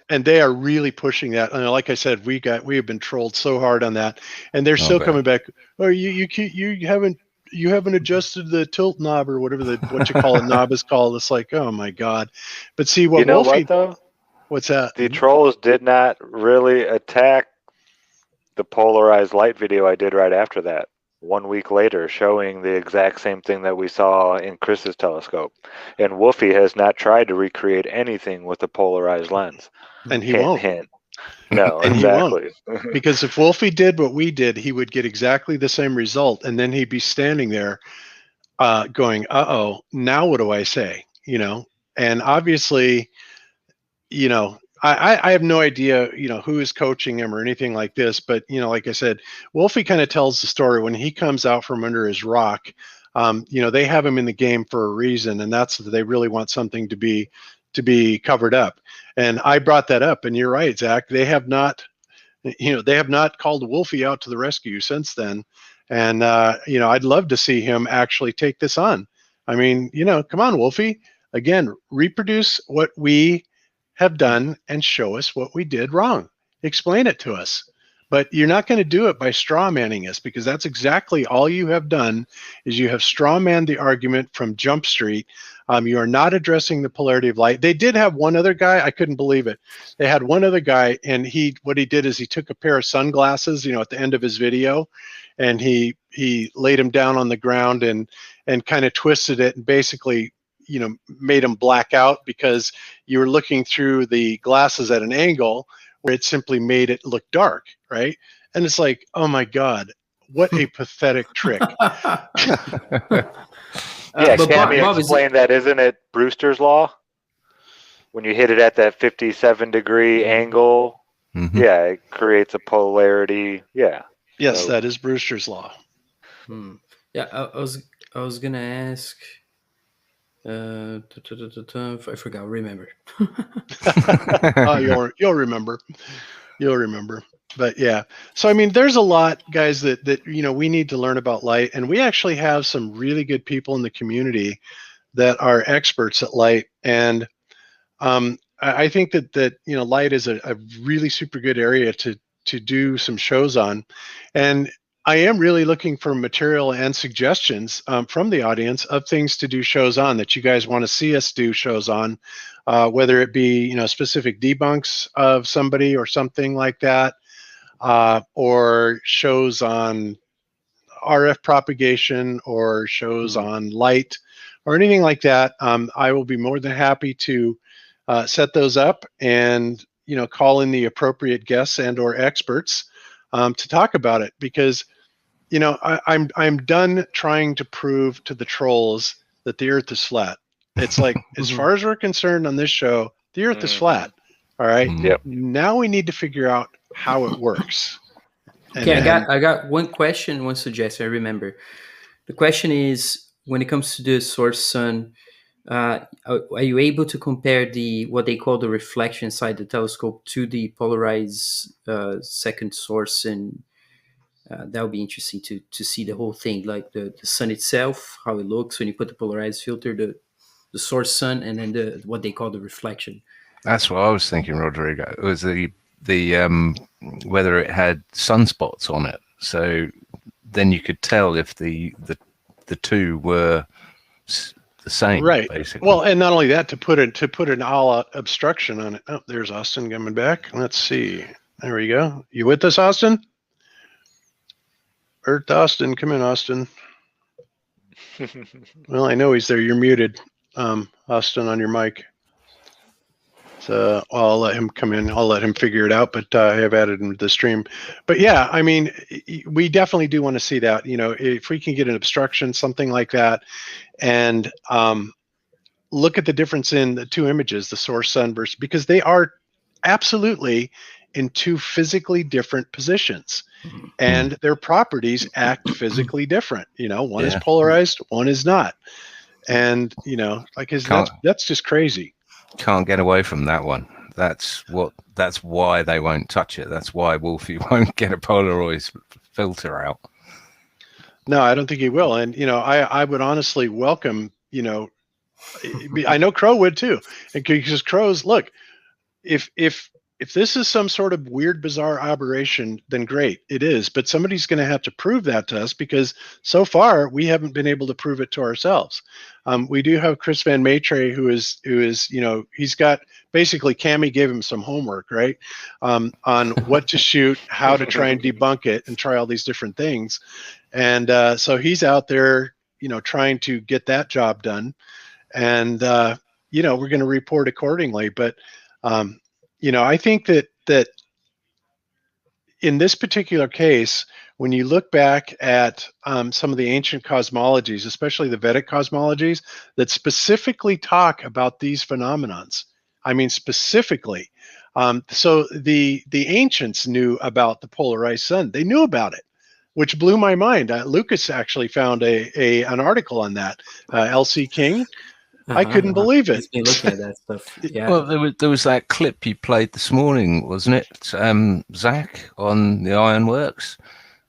[SPEAKER 5] and they are really pushing that. And like I said, we have been trolled so hard on that, and they're still coming back. Oh, you haven't adjusted the tilt knob or whatever what you call it knob is called. It's like, oh my god. But see what
[SPEAKER 8] you know
[SPEAKER 5] Wolfie,
[SPEAKER 8] what though?
[SPEAKER 5] What's that?
[SPEAKER 8] The trolls did not really attack the polarized light video I did right after that. 1 week later, showing the exact same thing that we saw in Chris's telescope. And Wolfie has not tried to recreate anything with a polarized lens.
[SPEAKER 5] And he won't.
[SPEAKER 8] Hint. No,
[SPEAKER 5] And
[SPEAKER 8] exactly.
[SPEAKER 5] he won't. Because if Wolfie did what we did, he would get exactly the same result. And then he'd be standing there going, uh-oh, now what do I say? You know, and obviously, you know, I have no idea, you know, who is coaching him or anything like this, but, you know, like I said, Wolfie kind of tells the story when he comes out from under his rock. You know, they have him in the game for a reason, and that's that they really want something to be covered up. And I brought that up, and you're right, Zach. They have not, you know, they have not called Wolfie out to the rescue since then. And you know, I'd love to see him actually take this on. I mean, you know, come on, Wolfie. Again, reproduce what we have done and show us what we did wrong. Explain it to us. But you're not going to do it by straw manning us, because that's exactly all you have done is you have straw manned the argument from Jump Street. You are not addressing the polarity of light. They did have one other guy. I couldn't believe it. They had one other guy, and what he did is he took a pair of sunglasses, you know, at the end of his video, and he laid him down on the ground and kind of twisted it and basically, you know, made him black out because you were looking through the glasses at an angle where it simply made it look dark, right? And it's like, oh my God, what a pathetic trick.
[SPEAKER 8] Yeah, Cami explained that, isn't it Brewster's law? When you hit it at that 57-degree angle, yeah, it creates a polarity. Yeah.
[SPEAKER 5] Yes, that is Brewster's law.
[SPEAKER 11] Yeah, I was gonna ask. I forgot. Remember.
[SPEAKER 5] Oh, you'll remember. You'll remember. But yeah, so I mean, there's a lot, guys, that you know we need to learn about light, and we actually have some really good people in the community that are experts at light, and I think that you know light is a really super good area to do some shows on, and I am really looking for material and suggestions from the audience of things to do shows on that you guys want to see us do shows on, whether it be, you know, specific debunks of somebody or something like that, or shows on RF propagation or shows on light or anything like that. I will be more than happy to set those up and, you know, call in the appropriate guests and or experts to talk about it, because, you know, I'm done trying to prove to the trolls that the Earth is flat. It's like, as far as we're concerned on this show, the Earth is flat. All right.
[SPEAKER 8] Yep.
[SPEAKER 5] Now we need to figure out how it works.
[SPEAKER 11] Okay, I got one question, one suggestion. I remember. The question is, when it comes to the source sun, are you able to compare what they call the reflection inside the telescope to the polarized second source? And that would be interesting to see the whole thing, like the sun itself, how it looks when you put the polarized filter, the source sun, and then what they call the reflection.
[SPEAKER 9] That's what I was thinking, Rodrigo. It was the whether it had sunspots on it, so then you could tell if the two were the same,
[SPEAKER 5] right?
[SPEAKER 9] Basically.
[SPEAKER 5] Well, and not only that, to put an all-out obstruction on it. Oh, there's Austin coming back. Let's see. There we go. You with us, Austin? Earth Austin, come in, Austin. Well, I know he's there. You're muted, Austin, on your mic. So I'll let him come in. I'll let him figure it out, but I have added him to the stream. But yeah, I mean, we definitely do want to see that. You know, if we can get an obstruction, something like that, and look at the difference in the two images, the source sun versus, because they are absolutely in two physically different positions, and their properties act physically different. You know, one is polarized, one is not, and you know, like that's just crazy.
[SPEAKER 9] Can't get away from that one. That's why they won't touch it. That's why Wolfie won't get a Polaroid filter out.
[SPEAKER 5] No, I don't think he will. And I would honestly welcome. I know Crow would too, and because Crow's look, if this is some sort of weird, bizarre aberration, then great, it is. But somebody's going to have to prove that to us, because so far we haven't been able to prove it to ourselves. We do have Chris Van Maitre, who is he's got basically Cami gave him some homework, right, on what to shoot, how to try and debunk it, and try all these different things. And so he's out there, trying to get that job done. And we're going to report accordingly. But I think that in this particular case, when you look back at some of the ancient cosmologies, especially the Vedic cosmologies, that specifically talk about these phenomenons, I mean specifically. So the ancients knew about the polarized sun. They knew about it, which blew my mind. Lucas actually found an article on that. L.C. King. I couldn't believe it.
[SPEAKER 11] He's been looking at that stuff. Yeah.
[SPEAKER 9] Well, there was that clip you played this morning, wasn't it, Zack, on the Ironworks,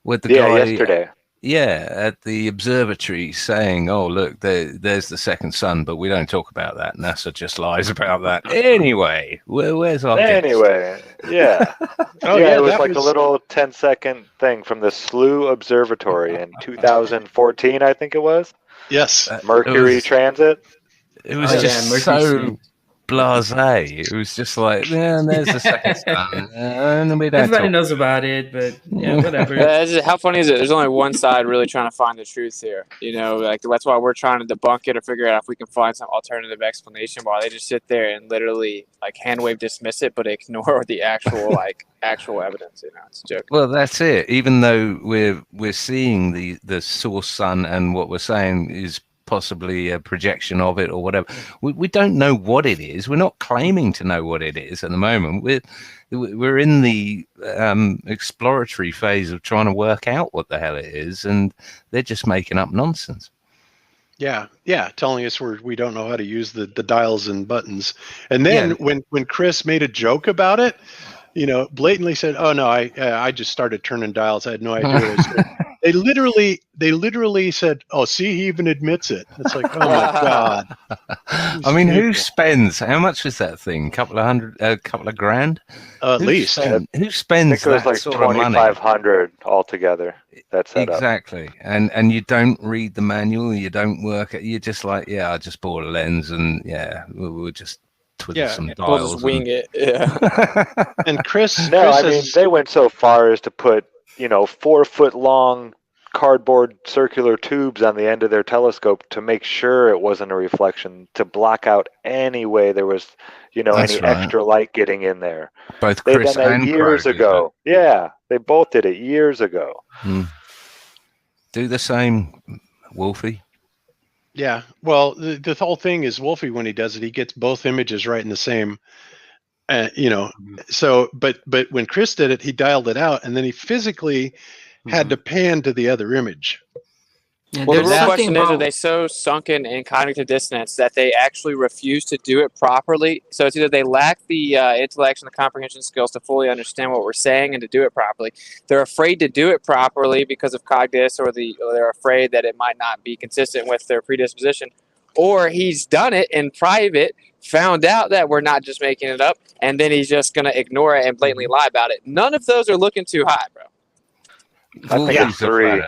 [SPEAKER 9] with the guy
[SPEAKER 8] yesterday.
[SPEAKER 9] Yeah, at the observatory, saying, "Oh, look, there's the second sun," but we don't talk about that. NASA just lies about that. Anyway, where's our guest?
[SPEAKER 8] Yeah. It was like a little 10-second thing from the SLU Observatory in 2014, I think it was.
[SPEAKER 5] Yes.
[SPEAKER 8] Mercury transit.
[SPEAKER 9] It was just so blasé. It was just like, yeah, there's the second sun. And we don't
[SPEAKER 11] Everybody knows about it, but yeah, whatever.
[SPEAKER 6] How funny is it? There's only one side really trying to find the truth here. That's why we're trying to debunk it or figure out if we can find some alternative explanation, while they just sit there and literally hand wave dismiss it, but ignore the actual evidence. It's a joke.
[SPEAKER 9] Well, that's it. Even though we're seeing the source sun, and what we're saying is possibly a projection of it or whatever, we don't know what it is. We're not claiming to know what it is at the moment. We're in the exploratory phase of trying to work out what the hell it is, and they're just making up nonsense.
[SPEAKER 5] Yeah, telling us we don't know how to use the dials and buttons. And then when Chris made a joke about it, blatantly said, "Oh no, I just started turning dials. I had no idea what it was." They literally said, "Oh, see, he even admits it." It's like, oh my god.
[SPEAKER 9] I mean, how much was that thing? Couple of grand?
[SPEAKER 5] At least.
[SPEAKER 9] Who spends that
[SPEAKER 8] like
[SPEAKER 9] sort of money?
[SPEAKER 8] $2,500 altogether. That's
[SPEAKER 9] exactly. And you don't read the manual. You don't work it. You're just like, I just bought a lens, and we'll just twiddle some dials.
[SPEAKER 6] We'll just wing it. Yeah.
[SPEAKER 5] And Chris.
[SPEAKER 8] They went so far as to put 4-foot long cardboard circular tubes on the end of their telescope to make sure it wasn't a reflection, to block out any way there was extra light getting in there.
[SPEAKER 9] Both Chris and
[SPEAKER 8] years ago. Yeah, they both did it years ago.
[SPEAKER 5] Do the same, Wolfie. Yeah, well, the whole thing is Wolfie, when he does it, he gets both images right in the same. So, but when Chris did it, he dialed it out, and then he physically had to pan to the other image.
[SPEAKER 11] Yeah,
[SPEAKER 6] well, the real question is, are they so sunken in cognitive dissonance that they actually refuse to do it properly? So it's either they lack the intellect and the comprehension skills to fully understand what we're saying and to do it properly. They're afraid to do it properly because of cognitus, or they're afraid that it might not be consistent with their predisposition. Or he's done it in private, found out that we're not just making it up, and then he's just going to ignore it and blatantly lie about it. None of those are looking too high, bro.
[SPEAKER 8] I think it's 3.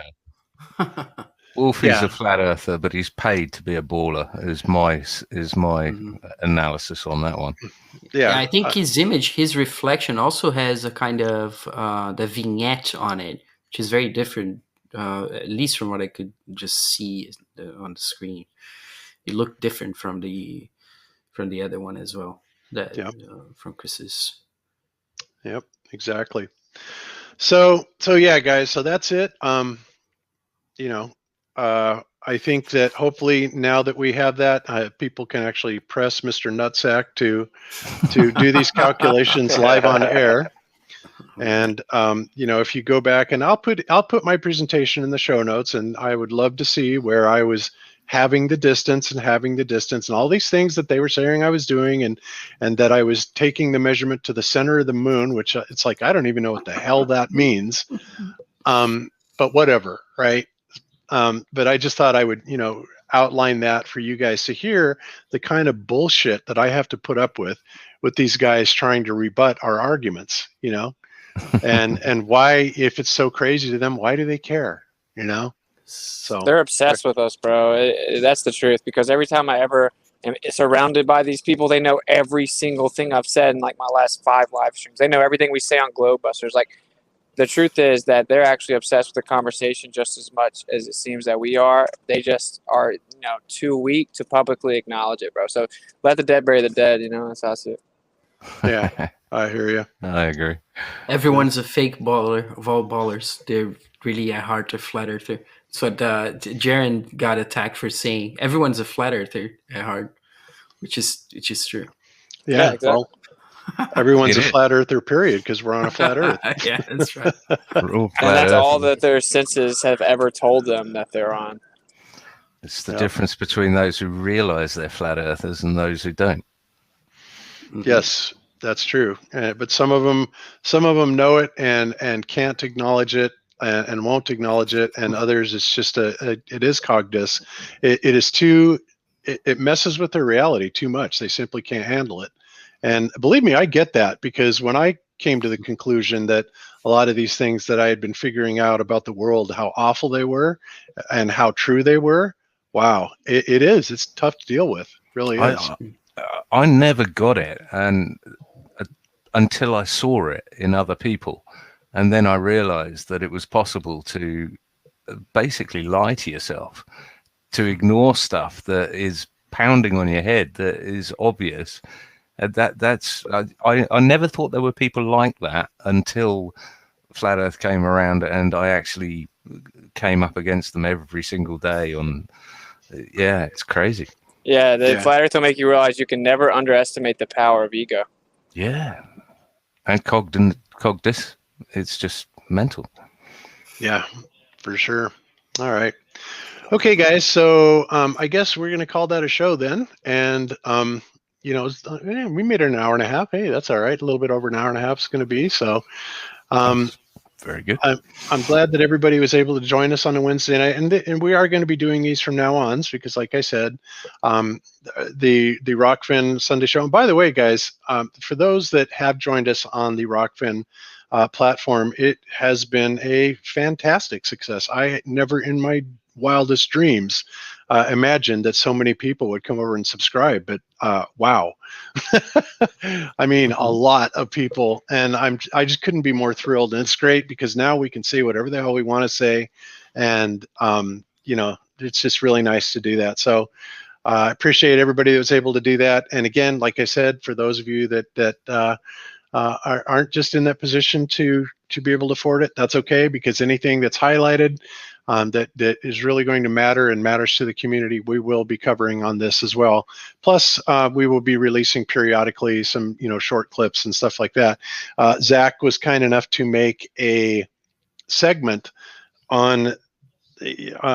[SPEAKER 9] Wolfie's a flat earther, but he's paid to be a baller. Is my analysis on that one.
[SPEAKER 11] Yeah, I think his image, his reflection, also has a kind of the vignette on it, which is very different, at least from what I could just see on the screen. It looked different from the other one as well. From Chris's.
[SPEAKER 5] Yep, exactly. So yeah, guys. So that's it. I think that hopefully now that we have that, people can actually press Mr. Nutsack to do these calculations live on air. And if you go back, and I'll put my presentation in the show notes, and I would love to see where I was having the distance and all these things that they were saying I was doing, and that I was taking the measurement to the center of the moon, which it's like, I don't even know what the hell that means. But whatever, right? But I just thought I would, outline that for you guys to hear the kind of bullshit that I have to put up with these guys trying to rebut our arguments, and why, if it's so crazy to them, why do they care, So
[SPEAKER 6] They're obsessed with us, bro. That's the truth. Because every time I ever am surrounded by these people, they know every single thing I've said in like my last 5 live streams. They know everything we say on GLOBEBUSTERS. Like, the truth is that they're actually obsessed with the conversation just as much as it seems that we are. They just are, too weak to publicly acknowledge it, bro. So let the dead bury the dead. That's how I see it.
[SPEAKER 5] Yeah, I hear you.
[SPEAKER 9] I agree.
[SPEAKER 11] Everyone's a fake baller of all ballers. They're really a heart of flat earther. That's what Jeran got attacked for saying. Everyone's a flat earther at heart, which is true.
[SPEAKER 5] Yeah,
[SPEAKER 6] exactly.
[SPEAKER 5] Well, everyone's a flat earther, period, because we're on a flat earth.
[SPEAKER 11] Yeah, that's right.
[SPEAKER 6] And that's all that their senses have ever told them that they're on.
[SPEAKER 9] It's the difference between those who realize they're flat earthers and those who don't.
[SPEAKER 5] Yes, that's true. But some of them know it and can't acknowledge it and won't acknowledge it, and others it's just it is cognitus. It is too. It messes with their reality too much. They simply can't handle it. And believe me, I get that, because when I came to the conclusion that a lot of these things that I had been figuring out about the world, how awful they were and how true they were, wow, it is. It's tough to deal with. It really is.
[SPEAKER 9] I never got it until I saw it in other people. And then I realized that it was possible to basically lie to yourself, to ignore stuff that is pounding on your head, that is obvious. I never thought there were people like that until Flat Earth came around, and I actually came up against them every single day. It's crazy.
[SPEAKER 6] Yeah, the Flat Earth will make you realize you can never underestimate the power of ego.
[SPEAKER 9] Yeah, and cognitus. It's just mental.
[SPEAKER 5] Yeah, for sure. All right. Okay, guys. So I guess we're going to call that a show then. And we made it an hour and a half. Hey, that's all right. A little bit over an hour and a half is going to be. So
[SPEAKER 9] very good.
[SPEAKER 5] I'm glad that everybody was able to join us on a Wednesday night, and we are going to be doing these from now on, because like I said, the Rockfin Sunday show. And by the way, guys, for those that have joined us on the Rockfin platform, it has been a fantastic success. I never in my wildest dreams imagined that so many people would come over and subscribe, but wow. I mean, a lot of people, and I just couldn't be more thrilled. And it's great because now we can say whatever the hell we want to say, and it's just really nice to do that. So I appreciate everybody that was able to do that. And again, like I said, for those of you that aren't just in that position to be able to afford it, that's okay, because anything that's highlighted that is really going to matter and matters to the community, we will be covering on this as well. Plus, we will be releasing periodically some short clips and stuff like that. Zack was kind enough to make a segment on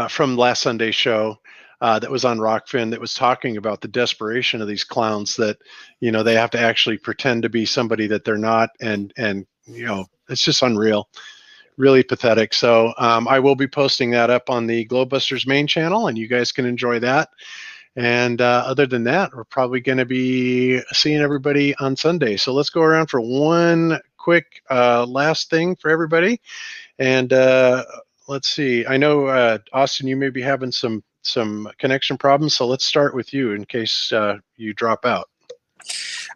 [SPEAKER 5] from last Sunday's show that was on Rockfin, that was talking about the desperation of these clowns, that they have to actually pretend to be somebody that they're not, and it's just unreal. Really pathetic. So I will be posting that up on the GLOBEBUSTERS main channel, and you guys can enjoy that. And other than that, we're probably going to be seeing everybody on Sunday. So let's go around for one quick last thing for everybody. And let's see. I know, Austin, you may be having some connection problems, so let's start with you in case you drop out.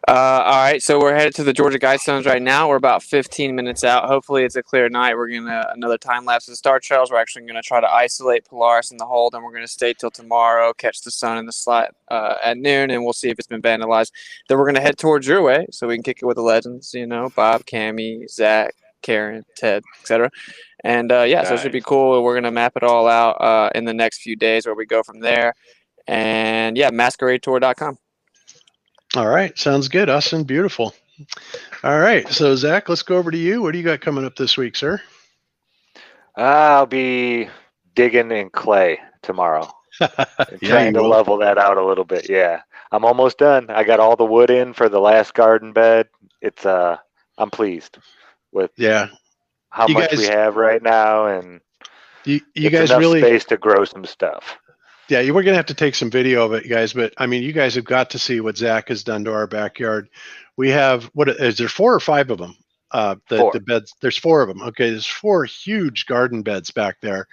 [SPEAKER 6] All right, so we're headed to the Georgia Guidestones right now. We're about 15 minutes out. Hopefully it's a clear night. We're going to another time lapse of the star trails. We're actually going to try to isolate Polaris in the hold, and we're going to stay till tomorrow, catch the sun in the slot at noon, and we'll see if it's been vandalized. Then we're going to head towards your way so we can kick it with the legends, Bob, Cami, Zack, Karen, Ted, etc. And so it should be cool. We're going to map it all out in the next few days where we go from there. And masqueradetour.com.
[SPEAKER 5] All right. Sounds good, Austin. Beautiful. All right. So, Zack, let's go over to you. What do you got coming up this week, sir?
[SPEAKER 8] I'll be digging in clay tomorrow. Trying to level that out a little bit. Yeah. I'm almost done. I got all the wood in for the last garden bed. It's I'm pleased with how much we have right now, and
[SPEAKER 5] You
[SPEAKER 8] it's
[SPEAKER 5] guys
[SPEAKER 8] enough
[SPEAKER 5] really,
[SPEAKER 8] space to grow some stuff.
[SPEAKER 5] yeah, we're going to have to take some video of it, guys. But I mean, you guys have got to see what Zach has done to our backyard. We have, what is there, 4 or 5 of them?
[SPEAKER 8] Four.
[SPEAKER 5] The beds, there's 4 of them. Okay, there's 4 huge garden beds back there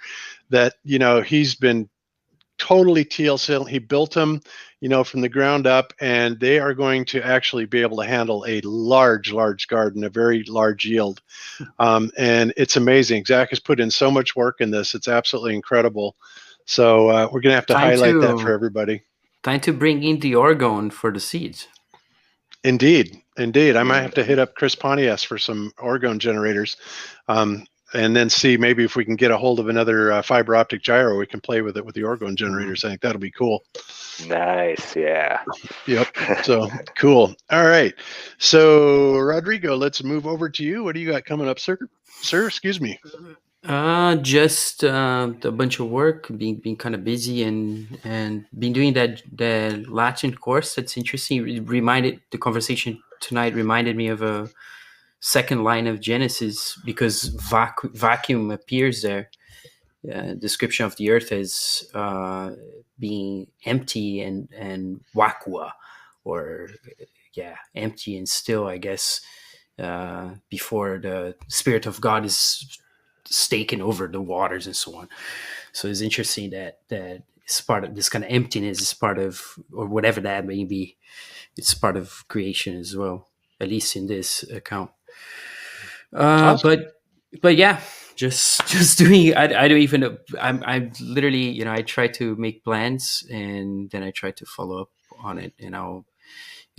[SPEAKER 5] that, you know, he's been totally TLC. He built them, you know, from the ground up, and they are going to actually be able to handle a large garden, a very large yield. And it's amazing. Zach has put in so much work in this. It's absolutely incredible. So we're going to have to highlight that for everybody.
[SPEAKER 11] Time to bring in the Oregon for the seeds.
[SPEAKER 5] Indeed. I might have to hit up Chris Pontius for some Oregon generators, and then see maybe if we can get a hold of another fiber optic gyro. We can play with it with the Oregon generators. I think that'll be cool.
[SPEAKER 8] Nice, yeah.
[SPEAKER 5] Yep. So cool. All right. So Rodrigo, let's move over to you. What do you got coming up, sir? Excuse me.
[SPEAKER 11] Just a bunch of work, being kind of busy and been doing the Latin course. That's interesting. The conversation tonight reminded me of a second line of Genesis, because vacuum appears there. Description of the earth as being empty and vakua, or empty and still, I guess, before the Spirit of God is taken over the waters and so on. So it's interesting that it's part of this kind of emptiness is part of, or whatever that may be, it's part of creation as well, at least in this account.
[SPEAKER 5] Awesome.
[SPEAKER 11] But yeah, just doing. I don't even know. I'm literally, you know, I try to make plans and then I try to follow up on it.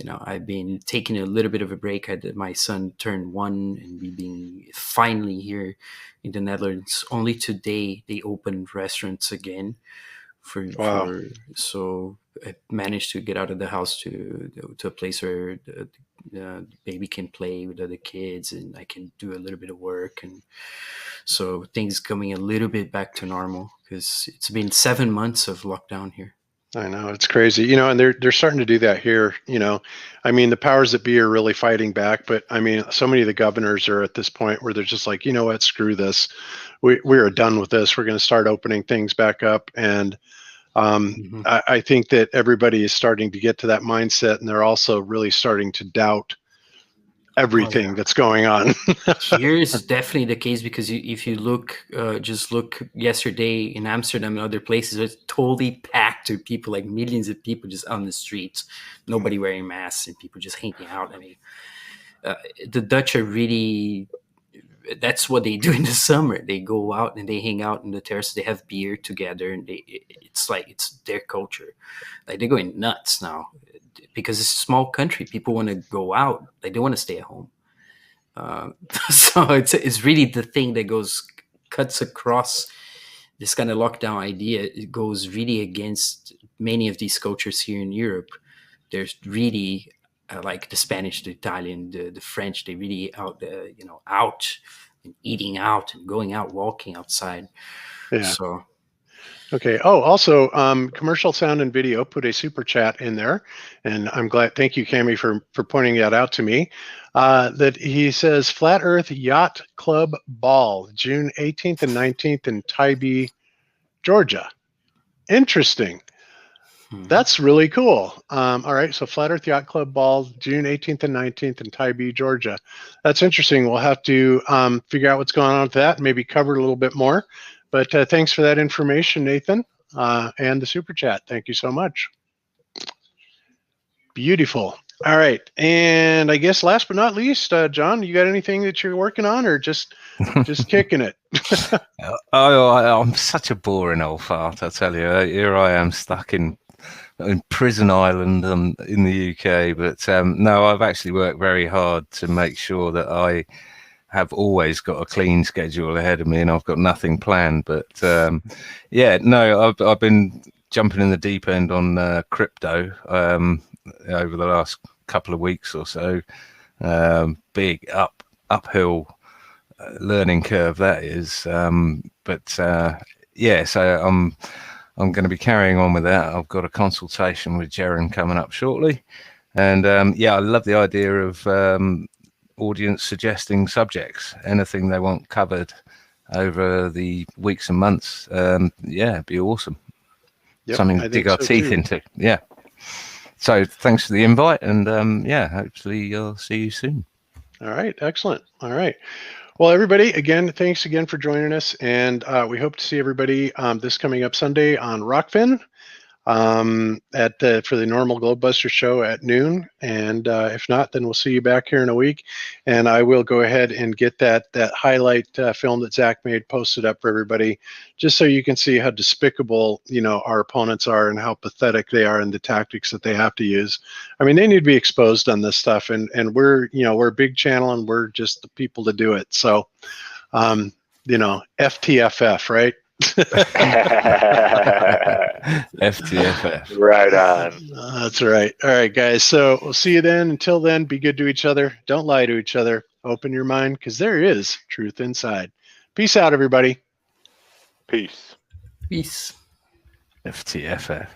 [SPEAKER 11] I've been taking a little bit of a break. My son turned 1, and we've been finally here in the Netherlands. Only today they opened restaurants again. So I managed to get out of the house to a place where the baby can play with other kids, and I can do a little bit of work, and so things coming a little bit back to normal, because it's been 7 months of lockdown here.
[SPEAKER 5] I know, it's crazy, you know, and they're starting to do that here. You know, I mean, the powers that be are really fighting back, but I mean, so many of the governors are at this point where they're just like, you know what, screw this. We are done with this. We're going to start opening things back up, and I think that everybody is starting to get to that mindset, and they're also really starting to doubt everything that's going on.
[SPEAKER 11] Here's definitely the case, because if you look, just look yesterday in Amsterdam and other places, it's totally packed with people, like millions of people just on the streets, nobody wearing masks and people just hanging out. I mean, the Dutch are really, that's what they do in the summer. They go out and they hang out in the terrace. They have beer together, and it's like, it's their culture. Like, they're going nuts now, because it's a small country. People want to go out. They don't want to stay at home. So it's really the thing that cuts across this kind of lockdown idea. It goes really against many of these cultures here in Europe. There's really like the Spanish, the Italian, the French. They really out and eating out and going out, walking outside.
[SPEAKER 5] Yeah.
[SPEAKER 11] So.
[SPEAKER 5] Okay. Oh, also, Commercial Sound and Video put a super chat in there, and I'm glad. Thank you, Cami, for pointing that out to me. That he says Flat Earth Yacht Club Ball, June 18th and 19th in Tybee, Georgia. Interesting. That's really cool. All right, so Flat Earth Yacht Club Ball, June 18th and 19th in Tybee, Georgia. That's interesting. We'll have to figure out what's going on with that, maybe cover it a little bit more. But thanks for that information, Nathan, and the super chat. Thank you so much. Beautiful. All right, and I guess last but not least, John, you got anything that you're working on, or just kicking it?
[SPEAKER 9] I'm such a boring old fart, I tell you. Here I am stuck in Prison Island in the UK, but no, I've actually worked very hard to make sure that I have always got a clean schedule ahead of me, and I've got nothing planned. But yeah, no, I've been jumping in the deep end on crypto over the last couple of weeks or so. Big uphill learning curve that is. But yeah, so I'm going to be carrying on with that. I've got a consultation with Jeran coming up shortly, and yeah, I love the idea of audience suggesting subjects, anything they want covered over the weeks and months, it'd be awesome.
[SPEAKER 5] Yep,
[SPEAKER 9] Something
[SPEAKER 5] I
[SPEAKER 9] to dig
[SPEAKER 5] think
[SPEAKER 9] our
[SPEAKER 5] so,
[SPEAKER 9] teeth
[SPEAKER 5] too.
[SPEAKER 9] into. Yeah. So thanks for the invite, and hopefully I'll see you soon.
[SPEAKER 5] All right, excellent. All right. Well, everybody, again, thanks again for joining us, and we hope to see everybody this coming up Sunday on Rockfin for the normal Globebuster show at noon. And if not, then we'll see you back here in a week. And I will go ahead and get that highlight film that Zack made posted up for everybody, just so you can see how despicable our opponents are and how pathetic they are in the tactics that they have to use. I mean, they need to be exposed on this stuff, and we're a big channel, and we're just the people to do it. So, FTFF, right?
[SPEAKER 9] FTFF.
[SPEAKER 8] Right on.
[SPEAKER 5] That's right. All right, guys. So we'll see you then. Until then, be good to each other. Don't lie to each other. Open your mind, because there is truth inside. Peace out, everybody.
[SPEAKER 8] Peace.
[SPEAKER 7] Peace.
[SPEAKER 9] FTFF.